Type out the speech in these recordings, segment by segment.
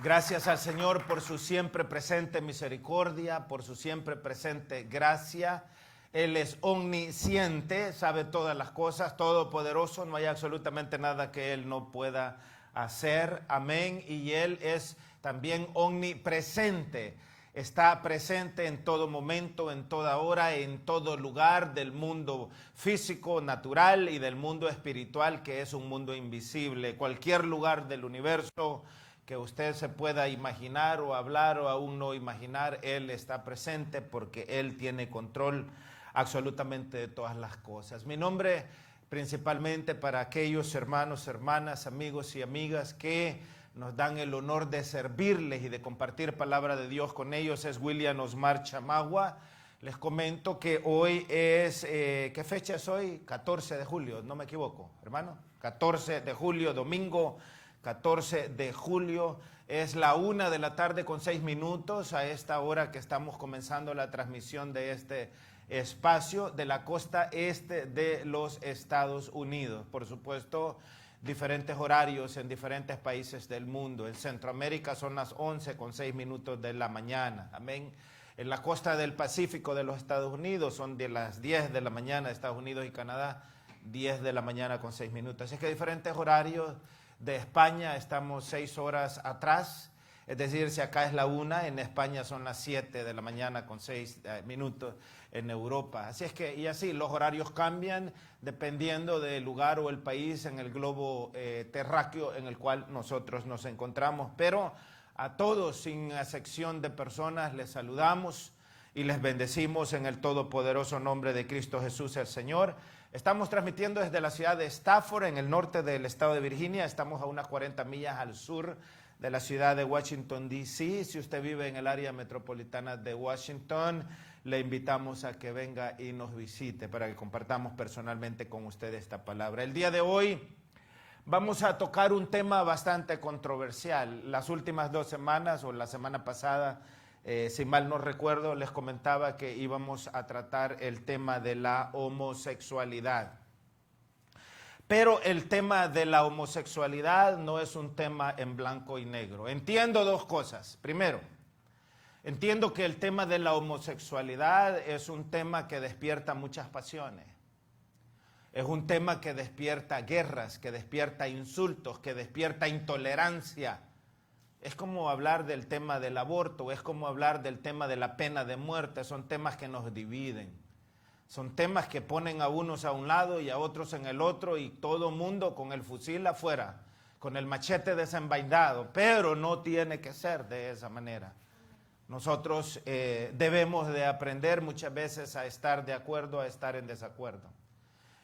Gracias al Señor por su siempre presente misericordia, por su siempre presente gracia. Él es omnisciente, sabe todas las cosas, todopoderoso, no hay absolutamente nada que Él no pueda hacer. Amén. Y Él es también omnipresente. Está presente en todo momento, en toda hora, en todo lugar del mundo físico, natural y del mundo espiritual, que es un mundo invisible. Cualquier lugar del universo que usted se pueda imaginar o hablar o aún no imaginar, Él está presente porque Él tiene control absolutamente de todas las cosas. Mi nombre, principalmente para aquellos hermanos, hermanas, amigos y amigas que nos dan el honor de servirles y de compartir palabra de Dios con ellos, es William Osmar Chamagua. Les comento que hoy es, ¿qué fecha es hoy? 14 de julio, no me equivoco, hermano. 14 de julio, domingo 14 de julio, es la 1:06 a esta hora que estamos comenzando la transmisión de este espacio de la costa este de los Estados Unidos. Por supuesto, diferentes horarios en diferentes países del mundo. En Centroamérica son las 11:06 de la mañana. Amén. En la costa del Pacífico de los Estados Unidos son de las 10 de la mañana, Estados Unidos y Canadá, 10 de la mañana con 6 minutos. Así que diferentes horarios. De España estamos 6 horas atrás, es decir, si acá es la 1, en España son las 7 de la mañana con 6 minutos en Europa. Así es que, y así, los horarios cambian dependiendo del lugar o el país en el globo terráqueo en el cual nosotros nos encontramos. Pero a todos, sin excepción de personas, les saludamos y les bendecimos en el todopoderoso nombre de Cristo Jesús el Señor. Estamos transmitiendo desde la ciudad de Stafford, en el norte del estado de Virginia. Estamos a unas 40 millas al sur de la ciudad de Washington, D.C. Si usted vive en el área metropolitana de Washington, le invitamos a que venga y nos visite para que compartamos personalmente con usted esta palabra. El día de hoy vamos a tocar un tema bastante controversial. Las últimas 2 semanas o la semana pasada, si mal no recuerdo, les comentaba que íbamos a tratar el tema de la homosexualidad. Pero el tema de la homosexualidad no es un tema en blanco y negro. Entiendo 2 cosas. Primero, entiendo que el tema de la homosexualidad es un tema que despierta muchas pasiones. Es un tema que despierta guerras, que despierta insultos, que despierta intolerancia. Es como hablar del tema del aborto, es como hablar del tema de la pena de muerte. Son temas que nos dividen. Son temas que ponen a unos a un lado y a otros en el otro y todo mundo con el fusil afuera, con el machete desenvainado. Pero no tiene que ser de esa manera. Nosotros debemos de aprender muchas veces a estar de acuerdo, a estar en desacuerdo.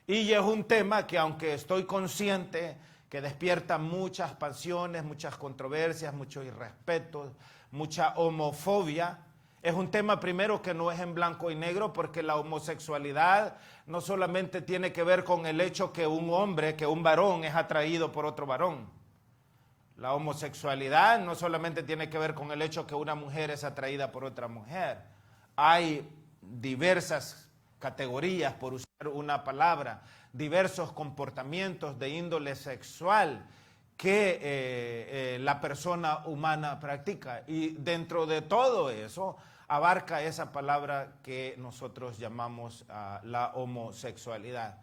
Y es un tema que, aunque estoy consciente que despierta muchas pasiones, muchas controversias, muchos irrespetos, mucha homofobia, es un tema primero que no es en blanco y negro, porque la homosexualidad no solamente tiene que ver con el hecho que un hombre, que un varón es atraído por otro varón. La homosexualidad no solamente tiene que ver con el hecho que una mujer es atraída por otra mujer. Hay diversas categorías, por usar una palabra, diversos comportamientos de índole sexual que la persona humana practica. Y dentro de todo eso abarca esa palabra que nosotros llamamos la homosexualidad.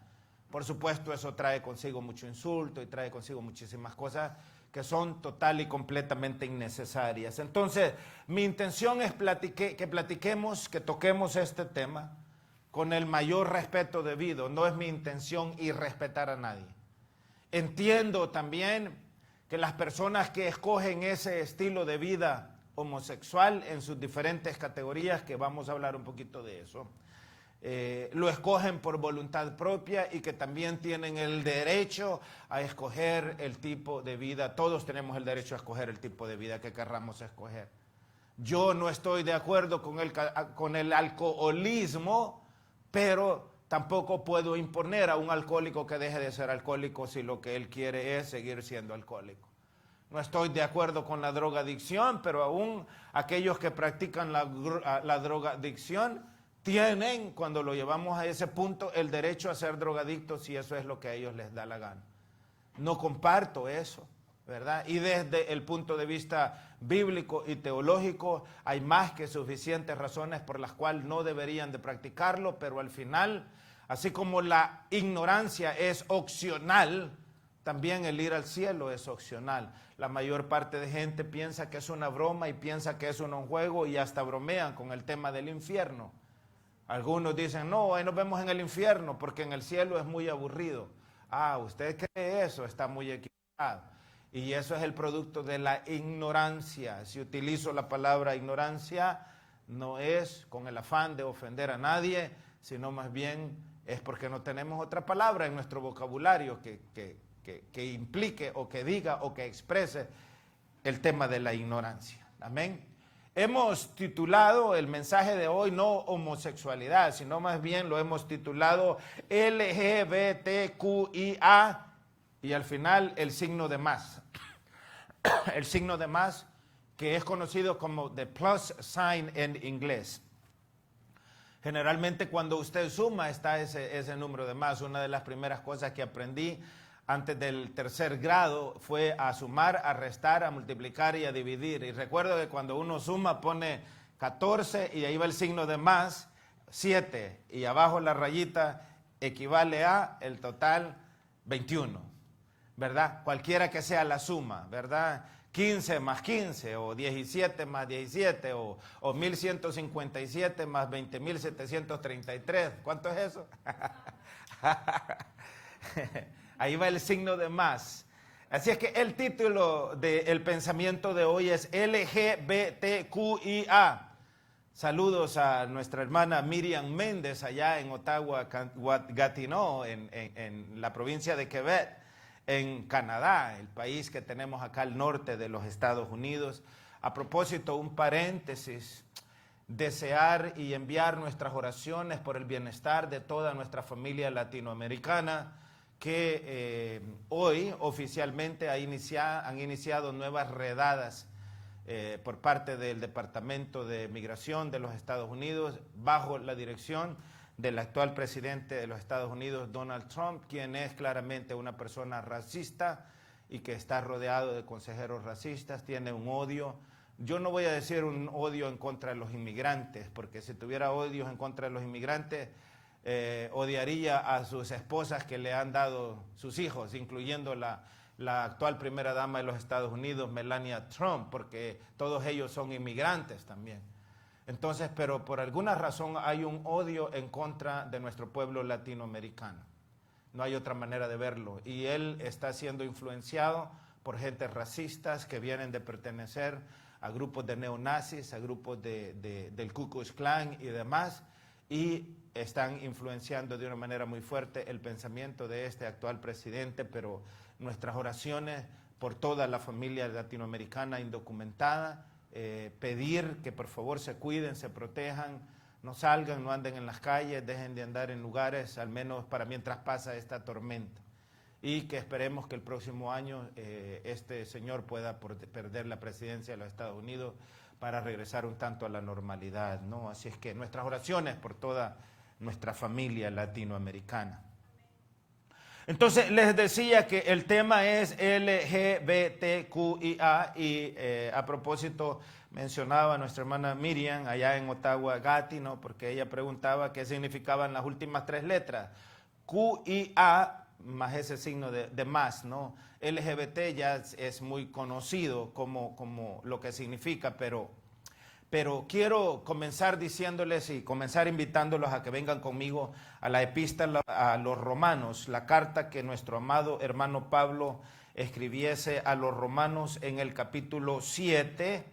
Por supuesto, eso trae consigo mucho insulto y trae consigo muchísimas cosas que son total y completamente innecesarias. Entonces, mi intención es que platiquemos, que toquemos este tema con el mayor respeto debido. No es mi intención irrespetar a nadie. Entiendo también que las personas que escogen ese estilo de vida homosexual en sus diferentes categorías, que vamos a hablar un poquito de eso, lo escogen por voluntad propia y que también tienen el derecho a escoger el tipo de vida. Todos tenemos el derecho a escoger el tipo de vida que querramos escoger. Yo no estoy de acuerdo con el alcoholismo, pero tampoco puedo imponer a un alcohólico que deje de ser alcohólico si lo que él quiere es seguir siendo alcohólico. No estoy de acuerdo con la drogadicción, pero aún aquellos que practican la drogadicción tienen, cuando lo llevamos a ese punto, el derecho a ser drogadictos si eso es lo que a ellos les da la gana. No comparto eso, ¿verdad? Y desde el punto de vista bíblico y teológico hay más que suficientes razones por las cuales no deberían de practicarlo, pero al final, así como la ignorancia es opcional, también el ir al cielo es opcional. La mayor parte de gente piensa que es una broma y piensa que es un juego y hasta bromean con el tema del infierno. Algunos dicen, no, ahí nos vemos en el infierno porque en el cielo es muy aburrido. Ah, ¿usted cree eso? Está muy equivocado. Y eso es el producto de la ignorancia. Si utilizo la palabra ignorancia, no es con el afán de ofender a nadie, sino más bien es porque no tenemos otra palabra en nuestro vocabulario que implique o que diga o que exprese el tema de la ignorancia. Amén. Hemos titulado el mensaje de hoy no homosexualidad, sino más bien lo hemos titulado LGBTQIA y al final el signo de más. El signo de más que es conocido como the plus sign en inglés. Generalmente cuando usted suma está ese número de más. Una de las primeras cosas que aprendí antes del tercer grado fue a sumar, a restar, a multiplicar y a dividir. Y recuerdo que cuando uno suma pone 14 y ahí va el signo de más, 7. Y abajo la rayita equivale a el total 21, ¿verdad? Cualquiera que sea la suma, ¿verdad? 15 más 15 o 17 más 17 o 1157 más 20.733. ¿Cuánto es eso? Ahí va el signo de más. Así es que el título del pensamiento de hoy es LGBTQIA. Saludos a nuestra hermana Miriam Méndez allá en Ottawa-Gatineau, en la provincia de Quebec, en Canadá, el país que tenemos acá al norte de los Estados Unidos. A propósito, un paréntesis, desear y enviar nuestras oraciones por el bienestar de toda nuestra familia latinoamericana, que hoy oficialmente han iniciado nuevas redadas por parte del Departamento de Migración de los Estados Unidos, bajo la dirección del actual presidente de los Estados Unidos, Donald Trump, quien es claramente una persona racista y que está rodeado de consejeros racistas, tiene un odio. Yo no voy a decir un odio en contra de los inmigrantes, porque si tuviera odios en contra de los inmigrantes, odiaría a sus esposas que le han dado sus hijos, incluyendo la actual primera dama de los Estados Unidos, Melania Trump, porque todos ellos son inmigrantes también. Entonces, pero por alguna razón hay un odio en contra de nuestro pueblo latinoamericano. No hay otra manera de verlo. Y él está siendo influenciado por gentes racistas que vienen de pertenecer a grupos de neonazis, a grupos del Ku Klux Klan y demás, y están influenciando de una manera muy fuerte el pensamiento de este actual presidente, pero nuestras oraciones por toda la familia latinoamericana indocumentada, pedir que por favor se cuiden, se protejan, no salgan, no anden en las calles, dejen de andar en lugares, al menos para mientras pasa esta tormenta. Y que esperemos que el próximo año este señor pueda perder la presidencia de los Estados Unidos para regresar un tanto a la normalidad, ¿no? Así es que nuestras oraciones por toda nuestra familia latinoamericana. Entonces les decía que el tema es LGBTQIA y a propósito mencionaba a nuestra hermana Miriam allá en Ottawa-Gatineau, porque ella preguntaba qué significaban las últimas 3 letras, QIA más ese signo de más, ¿no? LGBT ya es muy conocido como lo que significa, pero quiero comenzar diciéndoles y comenzar invitándolos a que vengan conmigo a la epístola a los romanos, la carta que nuestro amado hermano Pablo escribiese a los romanos en el capítulo 7.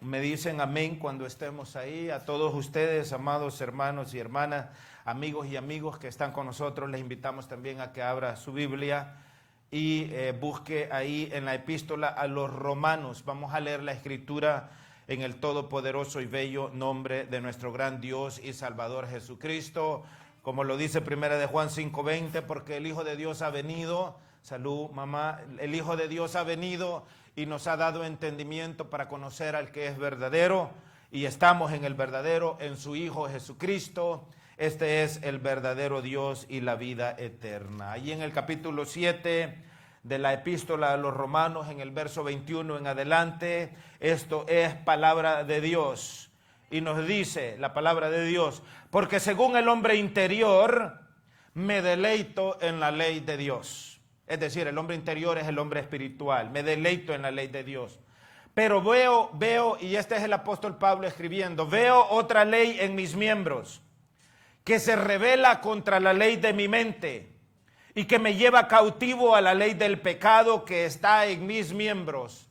Me dicen amén cuando estemos ahí. A todos ustedes, amados hermanos y hermanas, amigos y amigos que están con nosotros, les invitamos también a que abra su Biblia y busque ahí en la epístola a los romanos. Vamos a leer la escritura en el todopoderoso y bello nombre de nuestro gran Dios y Salvador Jesucristo, como lo dice Primera de Juan 5:20, porque el Hijo de Dios ha venido, salud mamá, el Hijo de Dios ha venido y nos ha dado entendimiento para conocer al que es verdadero, y estamos en el verdadero, en su Hijo Jesucristo. Este es el verdadero Dios y la vida eterna. Ahí en el capítulo 7 de la epístola a los Romanos en el verso 21 en adelante. Esto es palabra de Dios. Y nos dice la palabra de Dios: porque según el hombre interior me deleito en la ley de Dios. Es decir, el hombre interior es el hombre espiritual. Me deleito en la ley de Dios. Pero veo, y este es el apóstol Pablo escribiendo, veo otra ley en mis miembros que se revela contra la ley de mi mente y que me lleva cautivo a la ley del pecado que está en mis miembros.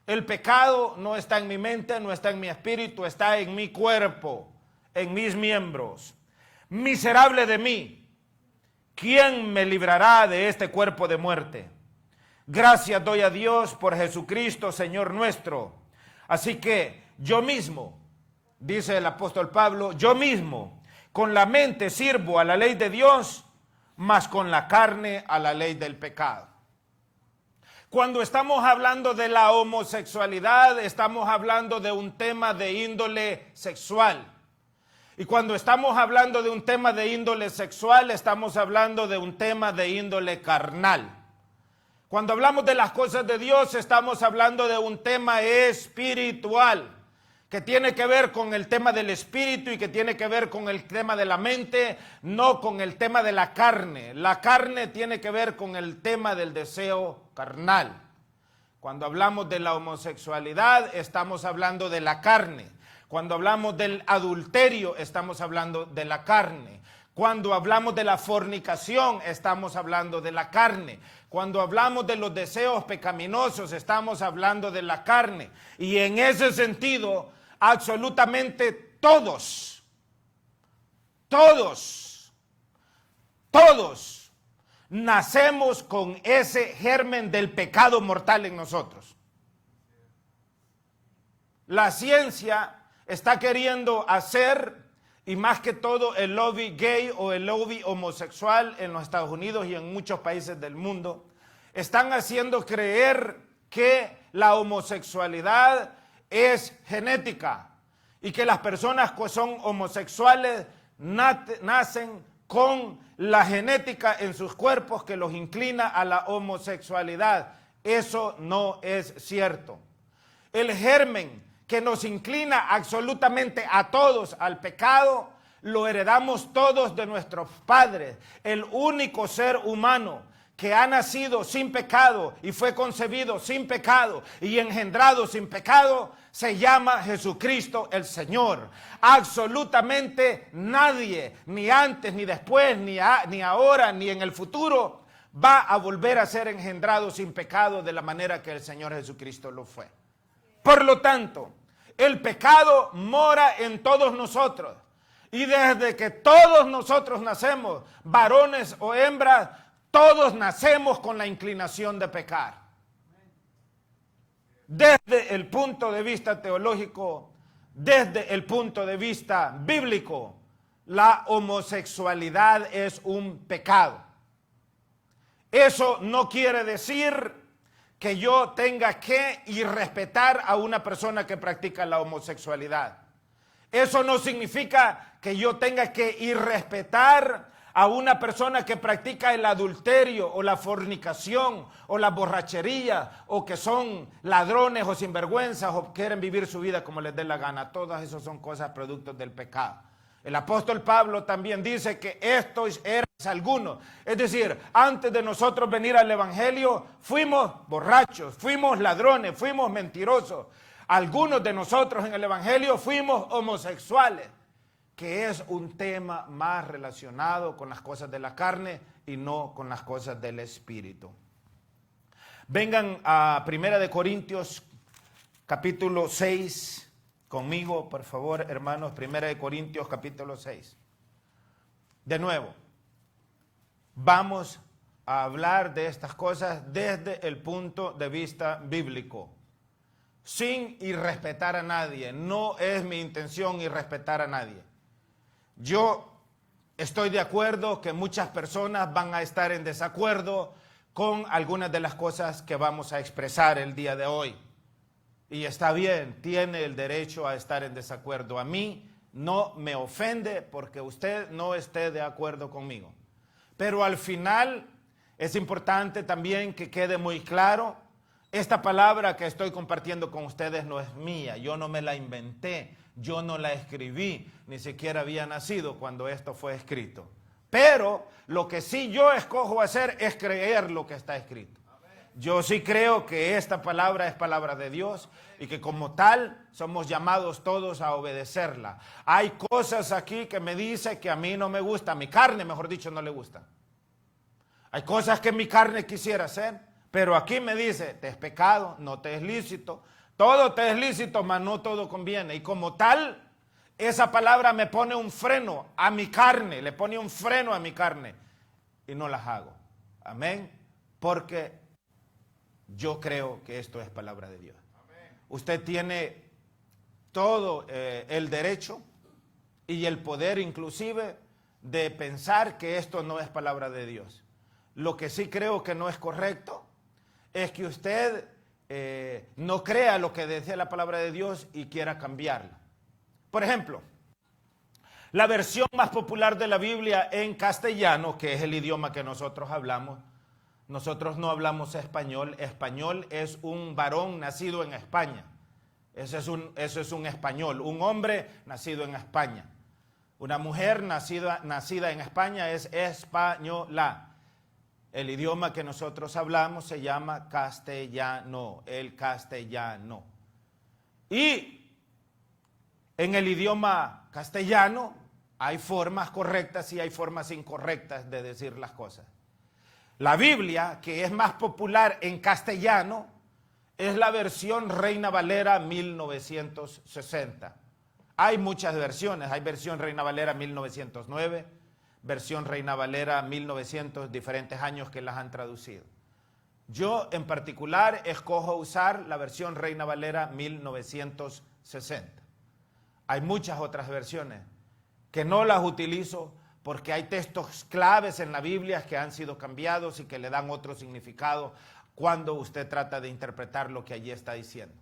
El pecado no está en mi mente, no está en mi espíritu, está en mi cuerpo, en mis miembros. Miserable de mí, ¿quién me librará de este cuerpo de muerte? Gracias doy a Dios por Jesucristo, Señor nuestro. Así que yo mismo, dice el apóstol Pablo, yo mismo con la mente sirvo a la ley de Dios, mas con la carne a la ley del pecado. Cuando estamos hablando de la homosexualidad, estamos hablando de un tema de índole sexual. Y cuando estamos hablando de un tema de índole sexual, estamos hablando de un tema de índole carnal. Cuando hablamos de las cosas de Dios, estamos hablando de un tema espiritual, que tiene que ver con el tema del espíritu y que tiene que ver con el tema de la mente, no con el tema de la carne. La carne tiene que ver con el tema del deseo carnal. Cuando hablamos de la homosexualidad, estamos hablando de la carne. Cuando hablamos del adulterio, estamos hablando de la carne. Cuando hablamos de la fornicación, estamos hablando de la carne. Cuando hablamos de los deseos pecaminosos, estamos hablando de la carne. Y en ese sentido, absolutamente todos nacemos con ese germen del pecado mortal en nosotros. La ciencia está queriendo hacer, y más que todo el lobby gay o el lobby homosexual en los Estados Unidos y en muchos países del mundo, están haciendo creer que la homosexualidad es genética y que las personas que son homosexuales nacen con la genética en sus cuerpos que los inclina a la homosexualidad. Eso no es cierto. El germen que nos inclina absolutamente a todos al pecado, lo heredamos todos de nuestros padres. El único ser humano que ha nacido sin pecado y fue concebido sin pecado y engendrado sin pecado, se llama Jesucristo el Señor. Absolutamente nadie, ni antes, ni después, ni ahora, ni en el futuro, va a volver a ser engendrado sin pecado de la manera que el Señor Jesucristo lo fue. Por lo tanto, el pecado mora en todos nosotros. Y desde que todos nosotros nacemos, varones o hembras, todos nacemos con la inclinación de pecar. Desde el punto de vista teológico, desde el punto de vista bíblico, la homosexualidad es un pecado. Eso no quiere decir que yo tenga que irrespetar a una persona que practica la homosexualidad. Eso no significa que yo tenga que irrespetar a una persona que practica el adulterio o la fornicación o la borrachería o que son ladrones o sinvergüenzas o quieren vivir su vida como les dé la gana. Todas esas son cosas productos del pecado. El apóstol Pablo también dice que estos eran algunos. Es decir, antes de nosotros venir al evangelio, fuimos borrachos, fuimos ladrones, fuimos mentirosos. Algunos de nosotros en el evangelio fuimos homosexuales, que es un tema más relacionado con las cosas de la carne y no con las cosas del espíritu. Vengan a 1 Corintios capítulo 6. Conmigo, por favor, hermanos, 1 Corintios capítulo 6. De nuevo, vamos a hablar de estas cosas desde el punto de vista bíblico, sin irrespetar a nadie. No es mi intención irrespetar a nadie. Yo estoy de acuerdo que muchas personas van a estar en desacuerdo con algunas de las cosas que vamos a expresar el día de hoy. Y está bien, tiene el derecho a estar en desacuerdo. A mí no me ofende porque usted no esté de acuerdo conmigo. Pero al final Es importante también que quede muy claro, esta palabra que estoy compartiendo con ustedes no es mía, yo no me la inventé, yo no la escribí, ni siquiera había nacido cuando esto fue escrito. Pero lo que sí yo escojo hacer es creer lo que está escrito. Yo sí creo que esta palabra es palabra de Dios y que como tal somos llamados todos a obedecerla. Hay cosas aquí que me dice que a mí no me gusta, a mi carne, mejor dicho, no le gusta. Hay cosas que mi carne quisiera hacer, pero aquí me dice, te es pecado, no te es lícito. Todo te es lícito, mas no todo conviene. Y como tal, esa palabra me pone un freno a mi carne, le pone un freno a mi carne y no las hago. Amén. Porque yo creo que esto es palabra de Dios. Amén. Usted tiene todo el derecho y el poder inclusive de pensar que esto no es palabra de Dios. Lo que sí creo que no es correcto es que usted no crea lo que dice la palabra de Dios y quiera cambiarla. Por ejemplo, la versión más popular de la Biblia en castellano, que es el idioma que nosotros hablamos, nosotros no hablamos español. Español es un varón nacido en España. Eso es un español, un hombre nacido en España. Una mujer nacida en España es española. El idioma que nosotros hablamos se llama castellano, el castellano. Y en el idioma castellano hay formas correctas y hay formas incorrectas de decir las cosas. La Biblia, que es más popular en castellano, es la versión Reina Valera 1960. Hay muchas versiones, hay versión Reina Valera 1909, versión Reina Valera 1900, diferentes años que las han traducido. Yo en particular escojo usar la versión Reina Valera 1960. Hay muchas otras versiones que no las utilizo porque hay textos claves en la Biblia que han sido cambiados y que le dan otro significado cuando usted trata de interpretar lo que allí está diciendo.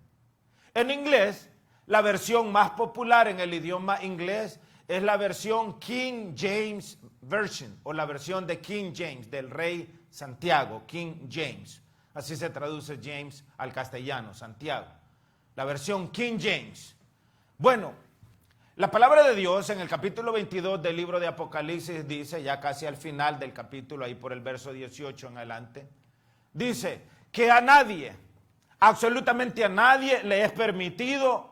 En inglés, la versión más popular en el idioma inglés es la versión King James Version, o la versión de King James, del rey Santiago, King James. Así se traduce James al castellano, Santiago. La versión King James. Bueno, la palabra de Dios en el capítulo 22 del libro de Apocalipsis dice, ya casi al final del capítulo, ahí por el verso 18 en adelante, dice que a nadie, absolutamente a nadie le es permitido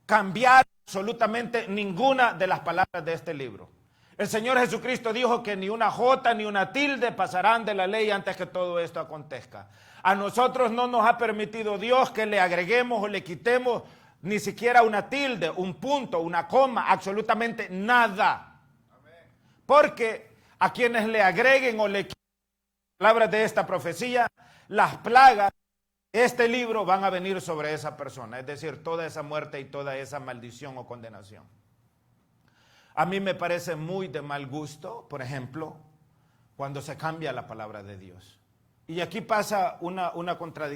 cambiar absolutamente ninguna de las palabras de este libro. El Señor Jesucristo dijo que ni una jota ni una tilde pasarán de la ley antes que todo esto acontezca. A nosotros no nos ha permitido Dios que le agreguemos o le quitemos ni siquiera una tilde, un punto, una coma, absolutamente nada. Porque a quienes le agreguen o le quiten palabras de esta profecía, las plagas de este libro van a venir sobre esa persona, es decir, toda esa muerte y toda esa maldición o condenación. A mí me parece muy de mal gusto, por ejemplo, cuando se cambia la palabra de Dios. Y aquí pasa una contradicción.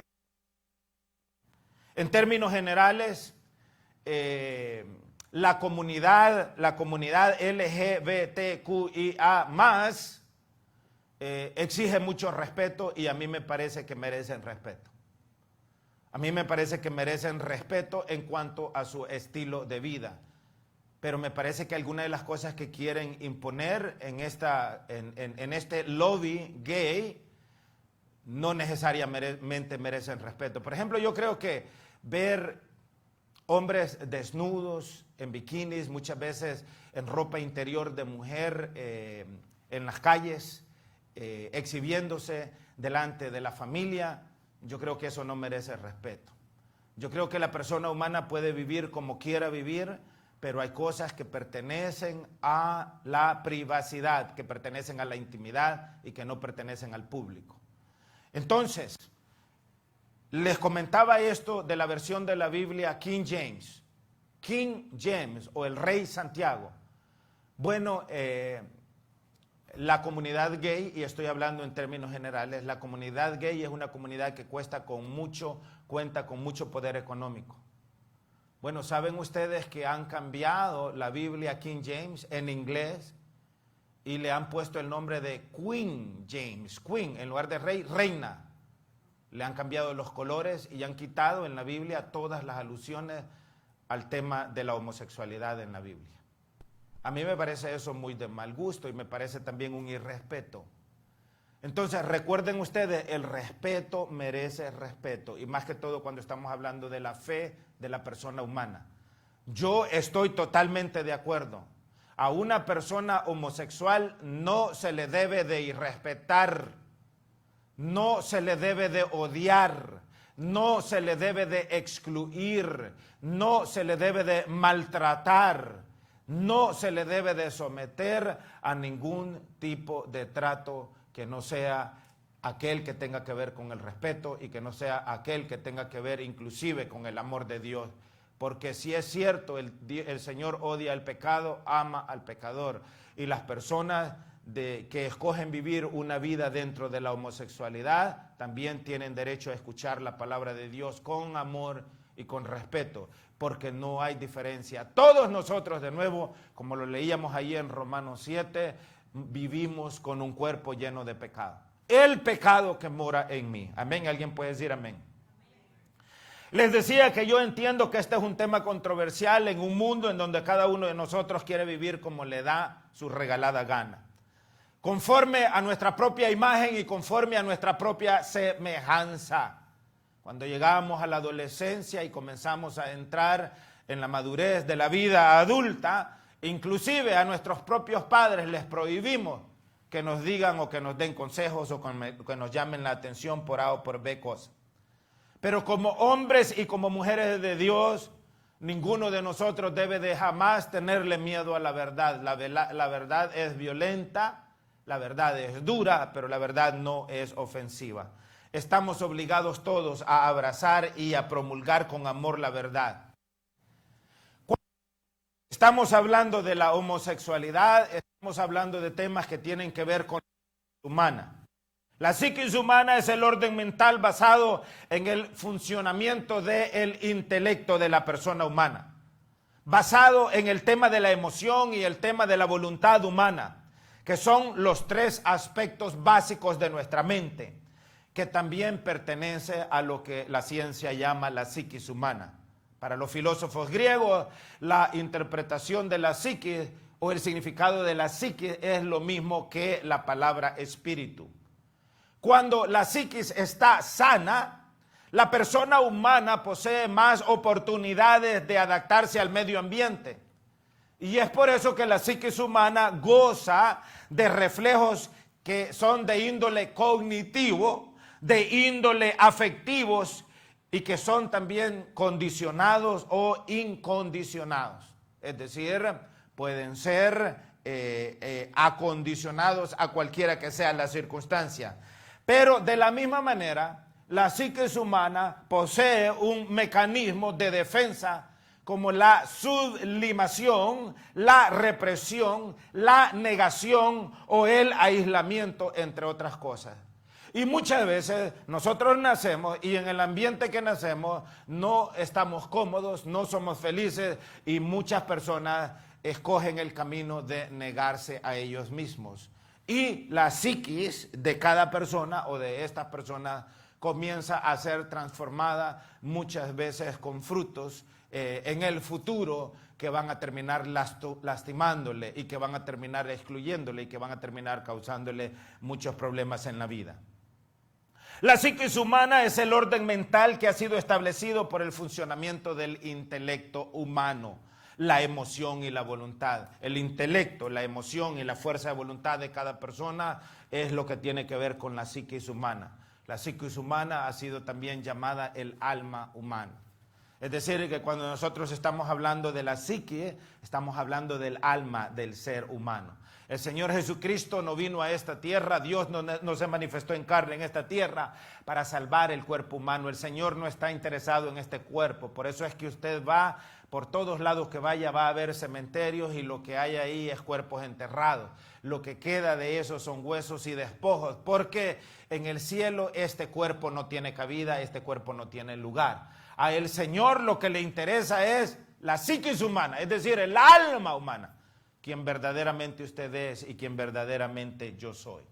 En términos generales, la comunidad LGBTQIA+, exige mucho respeto y a mí me parece que merecen respeto. A mí me parece que merecen respeto en cuanto a su estilo de vida. Pero me parece que algunas de las cosas que quieren imponer en este lobby gay no necesariamente merecen respeto. Por ejemplo, yo creo que ver hombres desnudos, en bikinis, muchas veces en ropa interior de mujer, en las calles, exhibiéndose delante de la familia, yo creo que eso no merece respeto. Yo creo que la persona humana puede vivir como quiera vivir, pero hay cosas que pertenecen a la privacidad, que pertenecen a la intimidad y que no pertenecen al público. Entonces, les comentaba esto de la versión de la Biblia King James o el Rey Santiago. Bueno, la comunidad gay, y estoy hablando en términos generales, la comunidad gay es una comunidad que cuenta con mucho poder económico. Bueno, ¿saben ustedes que han cambiado la Biblia King James en inglés y le han puesto el nombre de Queen James, Queen, en lugar de rey, reina. Le han cambiado los colores y han quitado en la Biblia todas las alusiones al tema de la homosexualidad en la Biblia. A mí me parece eso muy de mal gusto y me parece también un irrespeto. Entonces, recuerden ustedes, el respeto merece respeto, y más que todo cuando estamos hablando de la fe de la persona humana. Yo estoy totalmente de acuerdo. A una persona homosexual no se le debe de irrespetar, no se le debe de odiar, no se le debe de excluir, no se le debe de maltratar, no se le debe de someter a ningún tipo de trato que no sea aquel que tenga que ver con el respeto y que no sea aquel que tenga que ver inclusive con el amor de Dios. Porque si es cierto, el Señor odia el pecado, ama al pecador. Y las personas que escogen vivir una vida dentro de la homosexualidad también tienen derecho a escuchar la palabra de Dios con amor y con respeto, porque no hay diferencia. Todos nosotros, de nuevo, como lo leíamos ahí en Romanos 7, vivimos con un cuerpo lleno de pecado. El pecado que mora en mí. Amén. ¿Alguien puede decir amén? Les decía que yo entiendo que este es un tema controversial en un mundo en donde cada uno de nosotros quiere vivir como le da su regalada gana, conforme a nuestra propia imagen y conforme a nuestra propia semejanza. Cuando llegamos a la adolescencia y comenzamos a entrar en la madurez de la vida adulta, inclusive a nuestros propios padres les prohibimos que nos digan o que nos den consejos o que nos llamen la atención por A o por B cosas. Pero como hombres y como mujeres de Dios, ninguno de nosotros debe de jamás tenerle miedo a la verdad. La verdad es violenta, la verdad es dura, pero la verdad no es ofensiva. Estamos obligados todos a abrazar y a promulgar con amor la verdad. Estamos hablando de la homosexualidad, estamos hablando de temas que tienen que ver con la psiquis humana. La psiquis humana es el orden mental basado en el funcionamiento del intelecto de la persona humana, basado en el tema de la emoción y el tema de la voluntad humana, que son los tres aspectos básicos de nuestra mente, que también pertenece a lo que la ciencia llama la psiquis humana. Para los filósofos griegos, la interpretación de la psiquis o el significado de la psiquis es lo mismo que la palabra espíritu. Cuando la psiquis está sana, la persona humana posee más oportunidades de adaptarse al medio ambiente. Y es por eso que la psiquis humana goza de reflejos que son de índole cognitivo, de índole afectivos, y que son también condicionados o incondicionados. Es decir, pueden ser acondicionados a cualquiera que sea la circunstancia. Pero de la misma manera, la psiquis humana posee un mecanismo de defensa como la sublimación, la represión, la negación o el aislamiento, entre otras cosas. Y muchas veces nosotros nacemos y en el ambiente que nacemos no estamos cómodos, no somos felices y muchas personas escogen el camino de negarse a ellos mismos. Y la psiquis de cada persona o de estas personas comienza a ser transformada muchas veces con frutos en el futuro que van a terminar lastimándole y que van a terminar excluyéndole y que van a terminar causándole muchos problemas en la vida. La psiquis humana es el orden mental que ha sido establecido por el funcionamiento del intelecto humano, la emoción y la voluntad. El intelecto, la emoción y la fuerza de voluntad de cada persona es lo que tiene que ver con la psiquis humana. La psiquis humana ha sido también llamada el alma humana. Es decir, que cuando nosotros estamos hablando de la psique, estamos hablando del alma del ser humano. El Señor Jesucristo no vino a esta tierra, Dios no se manifestó en carne en esta tierra para salvar el cuerpo humano. El Señor no está interesado en este cuerpo, por eso es que usted va, por todos lados que vaya, va a ver cementerios y lo que hay ahí es cuerpos enterrados. Lo que queda de eso son huesos y despojos, porque en el cielo este cuerpo no tiene cabida, este cuerpo no tiene lugar. A el Señor lo que le interesa es la psiquis humana, es decir, el alma humana, quién verdaderamente usted es y quién verdaderamente yo soy.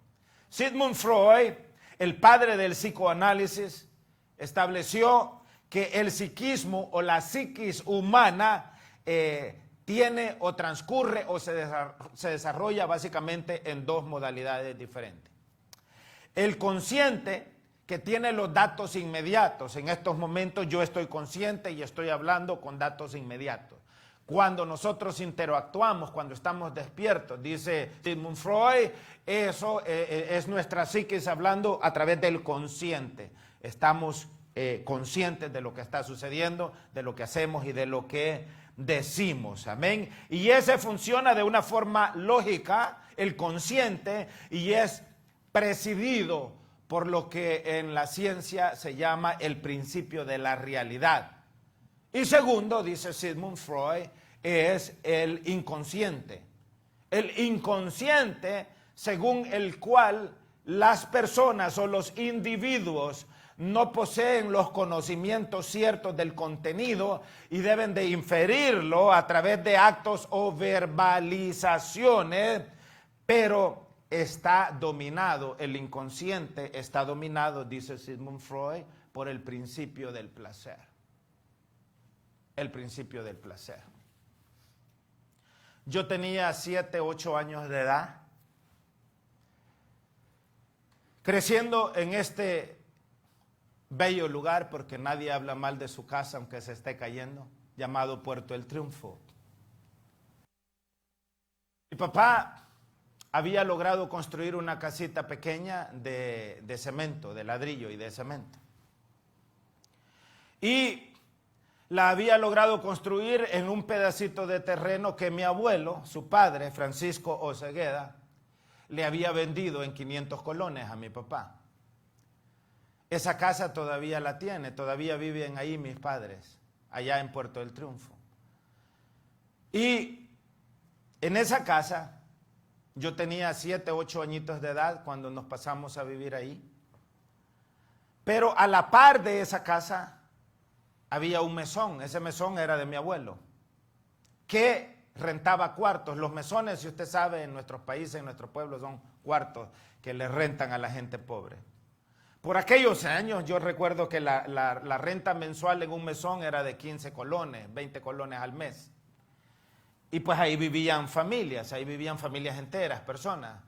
Sigmund Freud, el padre del psicoanálisis, estableció que el psiquismo o la psiquis humana tiene o transcurre o se desarrolla básicamente en dos modalidades diferentes. El consciente, que tiene los datos inmediatos. En estos momentos yo estoy consciente y estoy hablando con datos inmediatos. Cuando nosotros interactuamos, cuando estamos despiertos, dice Sigmund Freud, eso es nuestra psiquis hablando a través del consciente. Estamos conscientes de lo que está sucediendo, de lo que hacemos y de lo que decimos. Amén. Y ese funciona de una forma lógica, el consciente, y es presidido por lo que en la ciencia se llama el principio de la realidad. Y segundo, dice Sigmund Freud, es el inconsciente. El inconsciente según el cual las personas o los individuos no poseen los conocimientos ciertos del contenido y deben de inferirlo a través de actos o verbalizaciones, pero está dominado, el inconsciente está dominado, dice Sigmund Freud, por el principio del placer. El principio del placer. Yo tenía 7, 8 años de edad, creciendo en este bello lugar, porque nadie habla mal de su casa aunque se esté cayendo, llamado Puerto El Triunfo. Mi papá había logrado construir una casita pequeña de cemento, de ladrillo y de cemento. Y la había logrado construir en un pedacito de terreno que mi abuelo, su padre, Francisco Osegueda, le había vendido en 500 colones a mi papá. Esa casa todavía la tiene, todavía viven ahí mis padres, allá en Puerto del Triunfo. Y en esa casa, yo tenía 7, 8 añitos de edad cuando nos pasamos a vivir ahí. Pero a la par de esa casa había un mesón. Ese mesón era de mi abuelo, que rentaba cuartos. Los mesones, si usted sabe, en nuestros países, en nuestros pueblos, son cuartos que le rentan a la gente pobre. Por aquellos años, yo recuerdo que la renta mensual en un mesón era de 15 colones, 20 colones al mes. Y pues ahí vivían familias enteras, personas.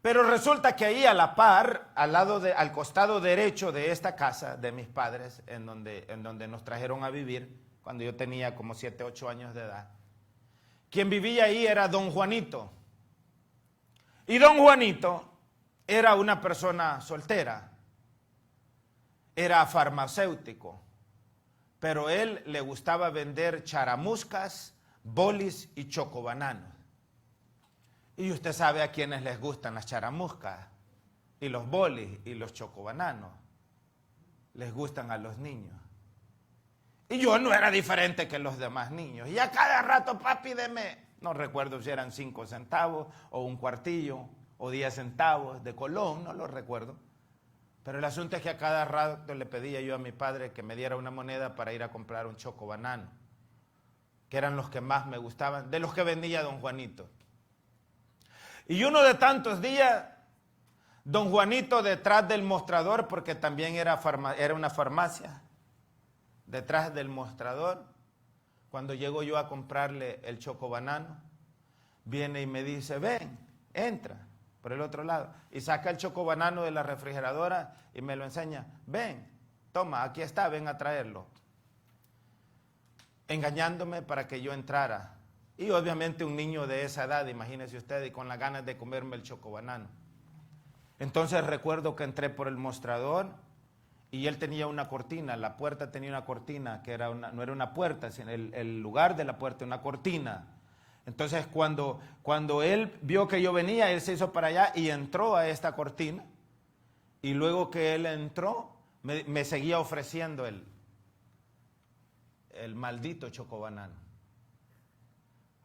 Pero resulta que ahí a la par, al costado derecho de esta casa de mis padres, en donde nos trajeron a vivir, cuando yo tenía como 7, 8 años de edad, quien vivía ahí era don Juanito. Y don Juanito era una persona soltera, era farmacéutico, pero él le gustaba vender charamuscas, bolis y chocobananos. Y usted sabe a quienes les gustan las charamuscas y los bolis y los chocobananos. Les gustan a los niños. Y yo no era diferente que los demás niños. Y a cada rato, papi, deme, no recuerdo si eran 5 centavos o un cuartillo o 10 centavos de Colón, no lo recuerdo. Pero el asunto es que a cada rato le pedía yo a mi padre que me diera una moneda para ir a comprar un chocobanano, que eran los que más me gustaban, de los que vendía don Juanito. Y uno de tantos días, don Juanito detrás del mostrador, porque también era una farmacia, detrás del mostrador, cuando llego yo a comprarle el chocobanano, viene y me dice, ven, entra por el otro lado, y saca el chocobanano de la refrigeradora y me lo enseña, ven, toma, aquí está, ven a traerlo. Engañándome para que yo entrara. Y obviamente un niño de esa edad, imagínese usted, y con las ganas de comerme el chocobanano. Entonces recuerdo que entré por el mostrador y él tenía una cortina, la puerta tenía una cortina, que no era una puerta, sino el lugar de la puerta, una cortina. Entonces cuando él vio que yo venía, él se hizo para allá y entró a esta cortina. Y luego que él entró, me seguía ofreciendo el maldito chocobanano.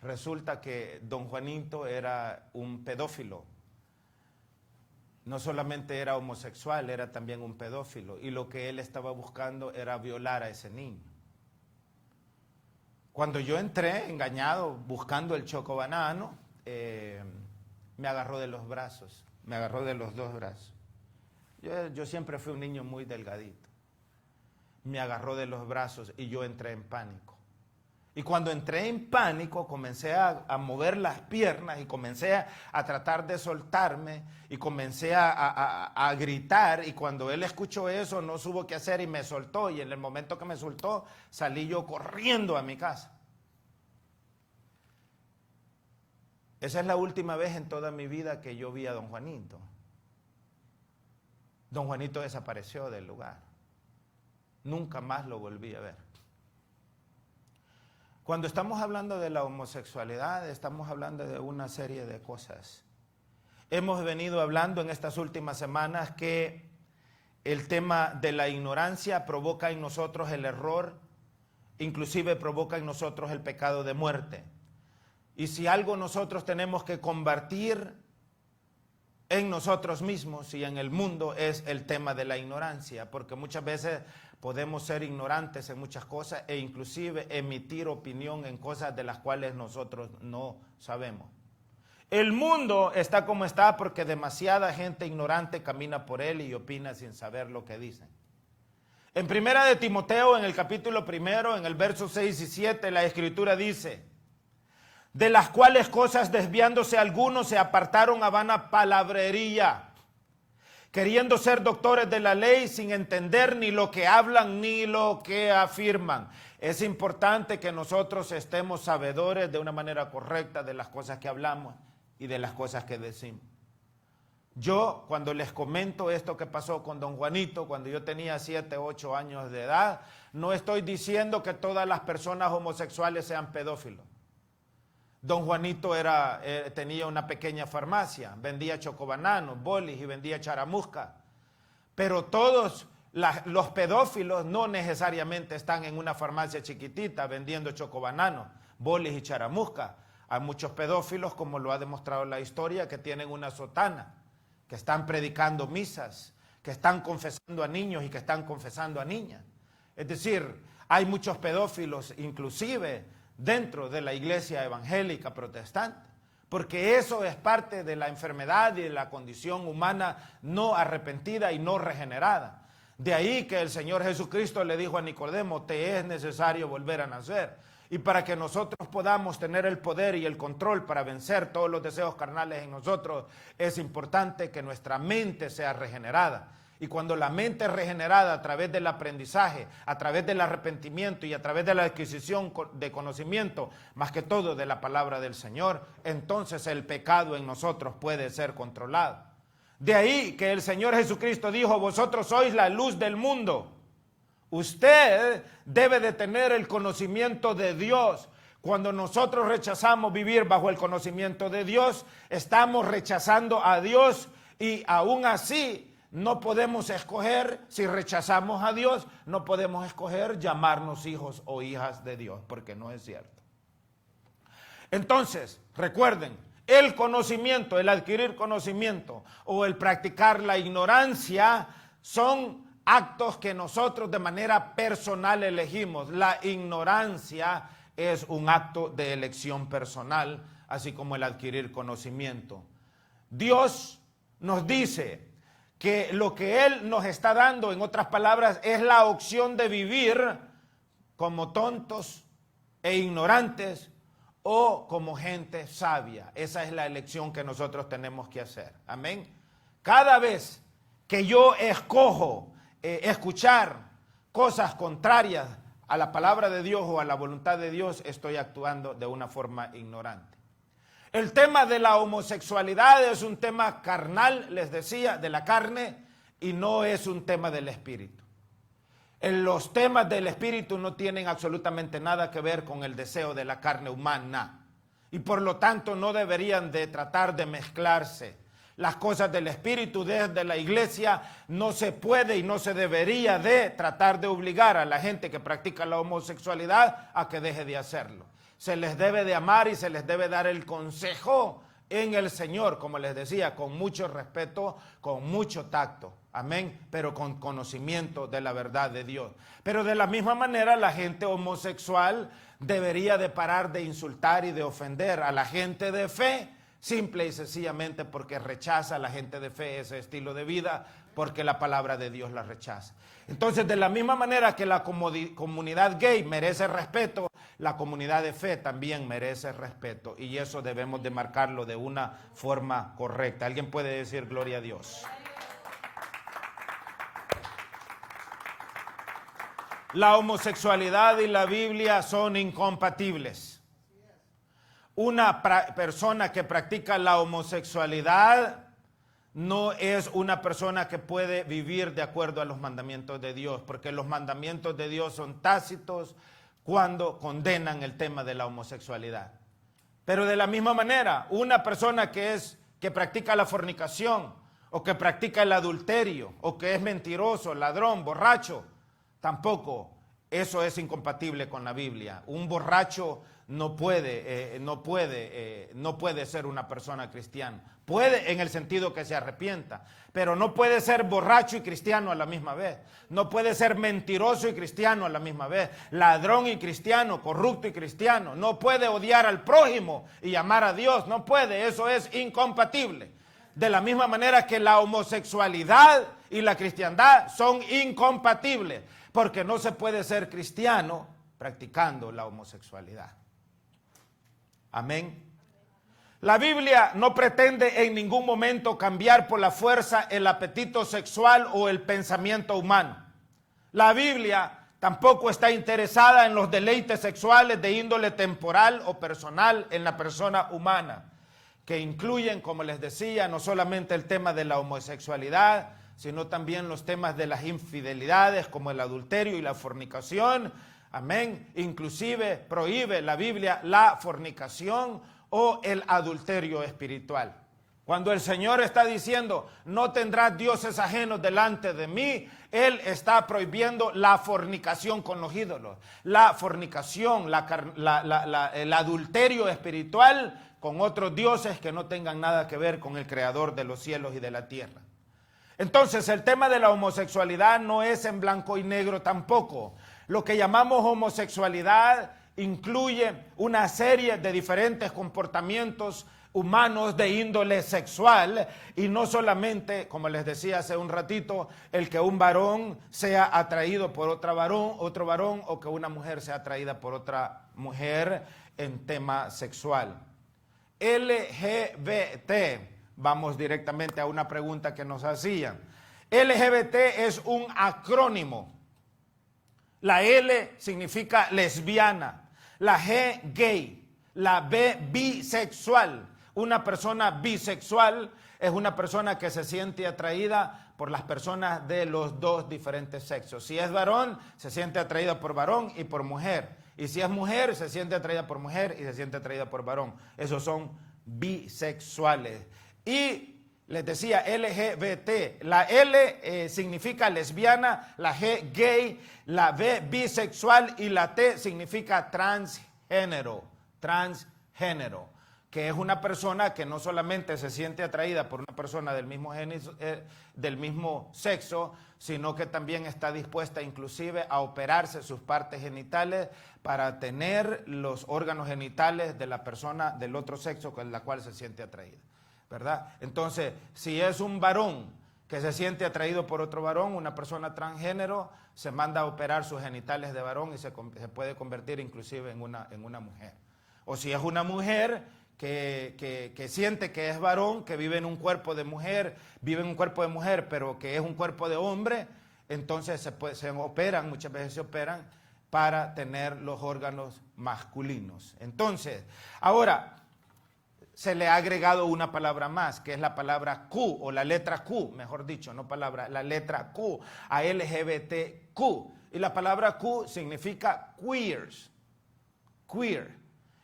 Resulta que don Juanito era un pedófilo. No solamente era homosexual, era también un pedófilo. Y lo que él estaba buscando era violar a ese niño. Cuando yo entré engañado buscando el chocobanano, me agarró de los brazos, me agarró de los dos brazos. Yo siempre fui un niño muy delgadito. Me agarró de los brazos y yo entré en pánico. Y cuando entré en pánico comencé a mover las piernas y comencé a tratar de soltarme y comencé a gritar, y cuando él escuchó eso no supo qué hacer y me soltó, y en el momento que me soltó salí yo corriendo a mi casa. Esa es la última vez en toda mi vida que yo vi a don Juanito. Don Juanito desapareció del lugar. Nunca más lo volví a ver. Cuando estamos hablando de la homosexualidad, estamos hablando de una serie de cosas. Hemos venido hablando en estas últimas semanas que el tema de la ignorancia provoca en nosotros el error, inclusive provoca en nosotros el pecado de muerte. Y si algo nosotros tenemos que combatir en nosotros mismos y en el mundo es el tema de la ignorancia, porque muchas veces podemos ser ignorantes en muchas cosas e inclusive emitir opinión en cosas de las cuales nosotros no sabemos. El mundo está como está porque demasiada gente ignorante camina por él y opina sin saber lo que dicen. En Primera de Timoteo, en el capítulo 1, en el verso 6 y 7, la Escritura dice: de las cuales cosas desviándose algunos se apartaron a vana palabrería, queriendo ser doctores de la ley sin entender ni lo que hablan ni lo que afirman. Es importante que nosotros estemos sabedores de una manera correcta de las cosas que hablamos y de las cosas que decimos. Yo, cuando les comento esto que pasó con don Juanito, cuando yo tenía 7, 8 años de edad, no estoy diciendo que todas las personas homosexuales sean pedófilos. Don Juanito tenía una pequeña farmacia, vendía chocobananos, bolis y vendía charamusca. Pero todos los pedófilos no necesariamente están en una farmacia chiquitita vendiendo chocobananos, bolis y charamusca. Hay muchos pedófilos, como lo ha demostrado la historia, que tienen una sotana, que están predicando misas, que están confesando a niños y que están confesando a niñas. Es decir, hay muchos pedófilos inclusive dentro de la iglesia evangélica protestante, porque eso es parte de la enfermedad y de la condición humana no arrepentida y no regenerada. De ahí que el Señor Jesucristo le dijo a Nicodemo: te es necesario volver a nacer. Y para que nosotros podamos tener el poder y el control para vencer todos los deseos carnales en nosotros, es importante que nuestra mente sea regenerada. Y cuando la mente es regenerada a través del aprendizaje, a través del arrepentimiento y a través de la adquisición de conocimiento, más que todo de la palabra del Señor, entonces el pecado en nosotros puede ser controlado. De ahí que el Señor Jesucristo dijo: vosotros sois la luz del mundo. Usted debe de tener el conocimiento de Dios. Cuando nosotros rechazamos vivir bajo el conocimiento de Dios, estamos rechazando a Dios, y aún así no podemos escoger. Si rechazamos a Dios, no podemos escoger llamarnos hijos o hijas de Dios, porque no es cierto. Entonces, recuerden, el conocimiento, el adquirir conocimiento o el practicar la ignorancia son actos que nosotros de manera personal elegimos. La ignorancia es un acto de elección personal, así como el adquirir conocimiento. Dios nos dice que lo que Él nos está dando, en otras palabras, es la opción de vivir como tontos e ignorantes o como gente sabia. Esa es la elección que nosotros tenemos que hacer. Amén. Cada vez que yo escojo escuchar cosas contrarias a la palabra de Dios o a la voluntad de Dios, estoy actuando de una forma ignorante. El tema de la homosexualidad es un tema carnal, les decía, de la carne, y no es un tema del espíritu. Los temas del espíritu no tienen absolutamente nada que ver con el deseo de la carne humana, y por lo tanto no deberían de tratar de mezclarse. Las cosas del espíritu desde la iglesia no se puede y no se debería de tratar de obligar a la gente que practica la homosexualidad a que deje de hacerlo. Se les debe de amar y se les debe dar el consejo en el Señor, como les decía, con mucho respeto, con mucho tacto, amén, pero con conocimiento de la verdad de Dios. Pero de la misma manera, la gente homosexual debería de parar de insultar y de ofender a la gente de fe, simple y sencillamente porque rechaza a la gente de fe ese estilo de vida, porque la palabra de Dios la rechaza. Entonces, de la misma manera que la comunidad gay merece respeto, la comunidad de fe también merece respeto, y eso debemos de marcarlo de una forma correcta. ¿Alguien puede decir gloria a Dios? La homosexualidad y la Biblia son incompatibles. Una persona que practica la homosexualidad no es una persona que puede vivir de acuerdo a los mandamientos de Dios, porque los mandamientos de Dios son tácitos cuando condenan el tema de la homosexualidad. Pero de la misma manera, una persona que practica la fornicación, o que practica el adulterio, o que es mentiroso, ladrón, borracho, tampoco eso es incompatible con la Biblia. Un borracho no puede ser una persona cristiana. Puede en el sentido que se arrepienta, pero no puede ser borracho y cristiano a la misma vez. No puede ser mentiroso y cristiano a la misma vez. Ladrón y cristiano, corrupto y cristiano. No puede odiar al prójimo y amar a Dios. No puede, eso es incompatible. De la misma manera que la homosexualidad y la cristiandad son incompatibles, porque no se puede ser cristiano practicando la homosexualidad. Amén. La Biblia no pretende en ningún momento cambiar por la fuerza el apetito sexual o el pensamiento humano. La Biblia tampoco está interesada en los deleites sexuales de índole temporal o personal en la persona humana, que incluyen, como les decía, no solamente el tema de la homosexualidad, sino también los temas de las infidelidades, como el adulterio y la fornicación. Amén. Inclusive prohíbe la Biblia la fornicación o el adulterio espiritual. Cuando el Señor está diciendo, no tendrás dioses ajenos delante de mí, Él está prohibiendo la fornicación con los ídolos, la fornicación, el adulterio espiritual con otros dioses que no tengan nada que ver con el Creador de los cielos y de la tierra. Entonces, el tema de la homosexualidad no es en blanco y negro tampoco. Lo que llamamos homosexualidad incluye una serie de diferentes comportamientos humanos de índole sexual, y no solamente, como les decía hace un ratito, el que un varón sea atraído por otro varón, o que una mujer sea atraída por otra mujer en tema sexual. LGBT, vamos directamente a una pregunta que nos hacían. LGBT es un acrónimo. La L significa lesbiana, la G gay, la B bisexual. Una persona bisexual es una persona que se siente atraída por las personas de los dos diferentes sexos. Si es varón, se siente atraída por varón y por mujer. Y si es mujer, se siente atraída por mujer y se siente atraída por varón. Esos son bisexuales. Y les decía LGBT, la L significa lesbiana, la G gay, la B bisexual y la T significa transgénero, que es una persona que no solamente se siente atraída por una persona del mismo sexo, sino que también está dispuesta inclusive a operarse sus partes genitales para tener los órganos genitales de la persona del otro sexo con la cual se siente atraída, ¿verdad? Entonces, si es un varón que se siente atraído por otro varón, una persona transgénero, se manda a operar sus genitales de varón y se puede convertir inclusive en una mujer. O si es una mujer que siente que es varón, que vive en un cuerpo de mujer, pero que es un cuerpo de hombre, entonces se operan, muchas veces se operan para tener los órganos masculinos. Entonces, ahora se le ha agregado una palabra más, que es la palabra Q, o la letra Q, mejor dicho, no palabra, la letra Q, a LGBTQ. Y la palabra Q significa queers, queer.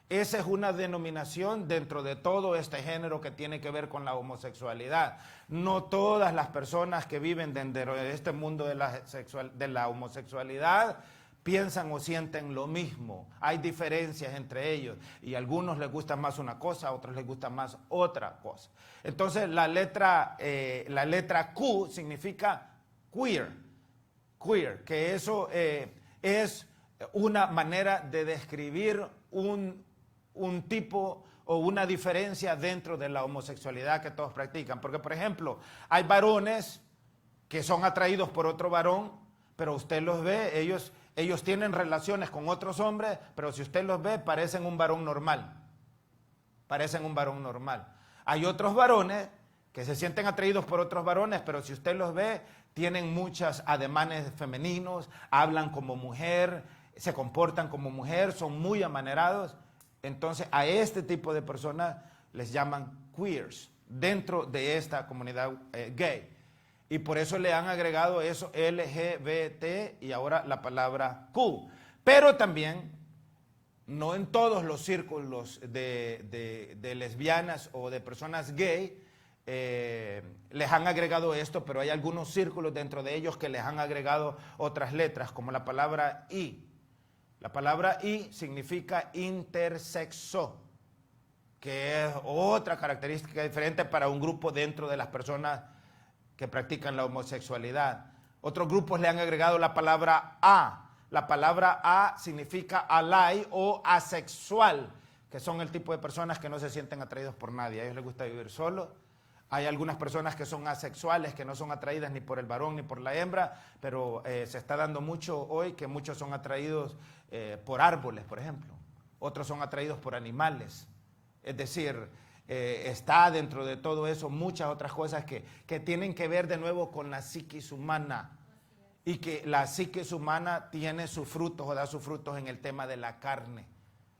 Esa es una denominación dentro de todo este género que tiene que ver con la homosexualidad. No todas las personas que viven dentro de este mundo de la homosexualidad piensan o sienten lo mismo. Hay diferencias entre ellos y a algunos les gusta más una cosa, a otros les gusta más otra cosa. Entonces la letra Q significa queer, que eso es una manera de describir un tipo o una diferencia dentro de la homosexualidad que todos practican. Porque, por ejemplo, hay varones que son atraídos por otro varón, pero usted los ve, ellos tienen relaciones con otros hombres, pero si usted los ve, parecen un varón normal. Parecen un varón normal. Hay otros varones que se sienten atraídos por otros varones, pero si usted los ve, tienen muchos ademanes femeninos, hablan como mujer, se comportan como mujer, son muy amanerados. Entonces, a este tipo de personas les llaman queers dentro de esta comunidad gay. Y por eso le han agregado eso, LGBT, y ahora la palabra Q. Pero también, no en todos los círculos de lesbianas o de personas gay les han agregado esto, pero hay algunos círculos dentro de ellos que les han agregado otras letras, como la palabra I. La palabra I significa intersexo, que es otra característica diferente para un grupo dentro de las personas que practican la homosexualidad. Otros grupos le han agregado la palabra A. La palabra A significa alay o asexual, que son el tipo de personas que no se sienten atraídos por nadie. A ellos les gusta vivir solos. Hay algunas personas que son asexuales, que no son atraídas ni por el varón ni por la hembra, pero se está dando mucho hoy que muchos son atraídos por árboles, por ejemplo. Otros son atraídos por animales. Es decir, está dentro de todo eso muchas otras cosas que tienen que ver de nuevo con la psiquis humana. Y que la psiquis humana tiene sus frutos o da sus frutos en el tema de la carne,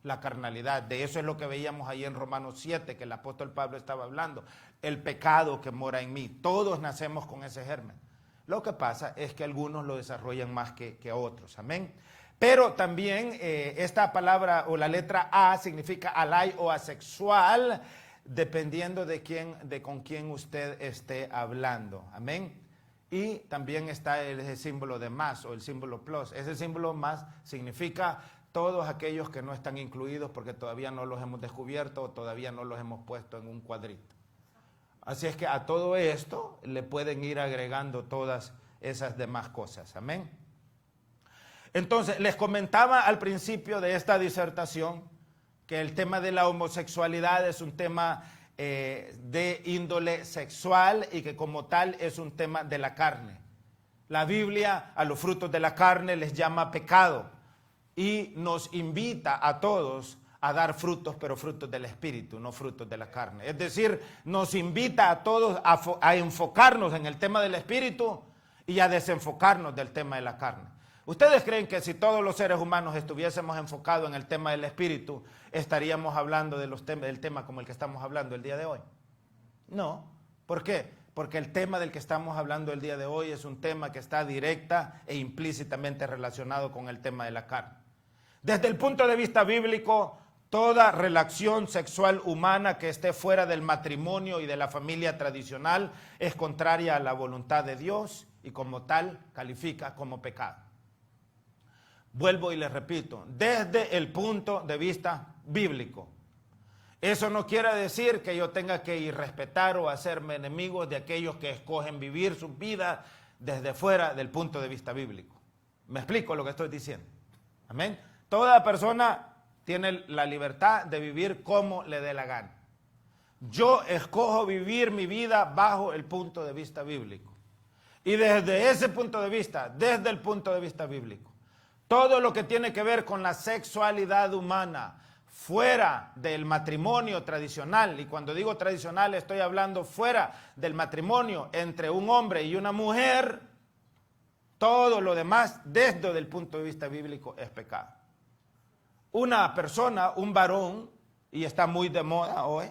la carnalidad. De eso es lo que veíamos ahí en Romanos 7, que el apóstol Pablo estaba hablando. El pecado que mora en mí. Todos nacemos con ese germen. Lo que pasa es que algunos lo desarrollan más que otros. Amén. Pero también esta palabra o la letra A significa alay o asexual, dependiendo de con quién usted esté hablando. Amén. Y también está el símbolo de más o el símbolo plus. Ese símbolo más significa todos aquellos que no están incluidos porque todavía no los hemos descubierto o todavía no los hemos puesto en un cuadrito. Así es que a todo esto le pueden ir agregando todas esas demás cosas. Amén. Entonces, les comentaba al principio de esta disertación que el tema de la homosexualidad es un tema de índole sexual y que como tal es un tema de la carne. La Biblia a los frutos de la carne les llama pecado y nos invita a todos a dar frutos, pero frutos del Espíritu, no frutos de la carne. Es decir, nos invita a todos a enfocarnos en el tema del Espíritu y a desenfocarnos del tema de la carne. ¿Ustedes creen que si todos los seres humanos estuviésemos enfocados en el tema del Espíritu, estaríamos hablando del tema como el que estamos hablando el día de hoy? No. ¿Por qué? Porque el tema del que estamos hablando el día de hoy es un tema que está directa e implícitamente relacionado con el tema de la carne. Desde el punto de vista bíblico, toda relación sexual humana que esté fuera del matrimonio y de la familia tradicional es contraria a la voluntad de Dios y como tal califica como pecado. Vuelvo y les repito, desde el punto de vista bíblico. Eso no quiere decir que yo tenga que irrespetar o hacerme enemigo de aquellos que escogen vivir su vida desde fuera del punto de vista bíblico. ¿Me explico lo que estoy diciendo? Amén. Toda persona tiene la libertad de vivir como le dé la gana. Yo escojo vivir mi vida bajo el punto de vista bíblico. Y desde ese punto de vista, desde el punto de vista bíblico, todo lo que tiene que ver con la sexualidad humana fuera del matrimonio tradicional, y cuando digo tradicional estoy hablando fuera del matrimonio entre un hombre y una mujer, todo lo demás desde el punto de vista bíblico es pecado. Una persona, un varón, y está muy de moda hoy,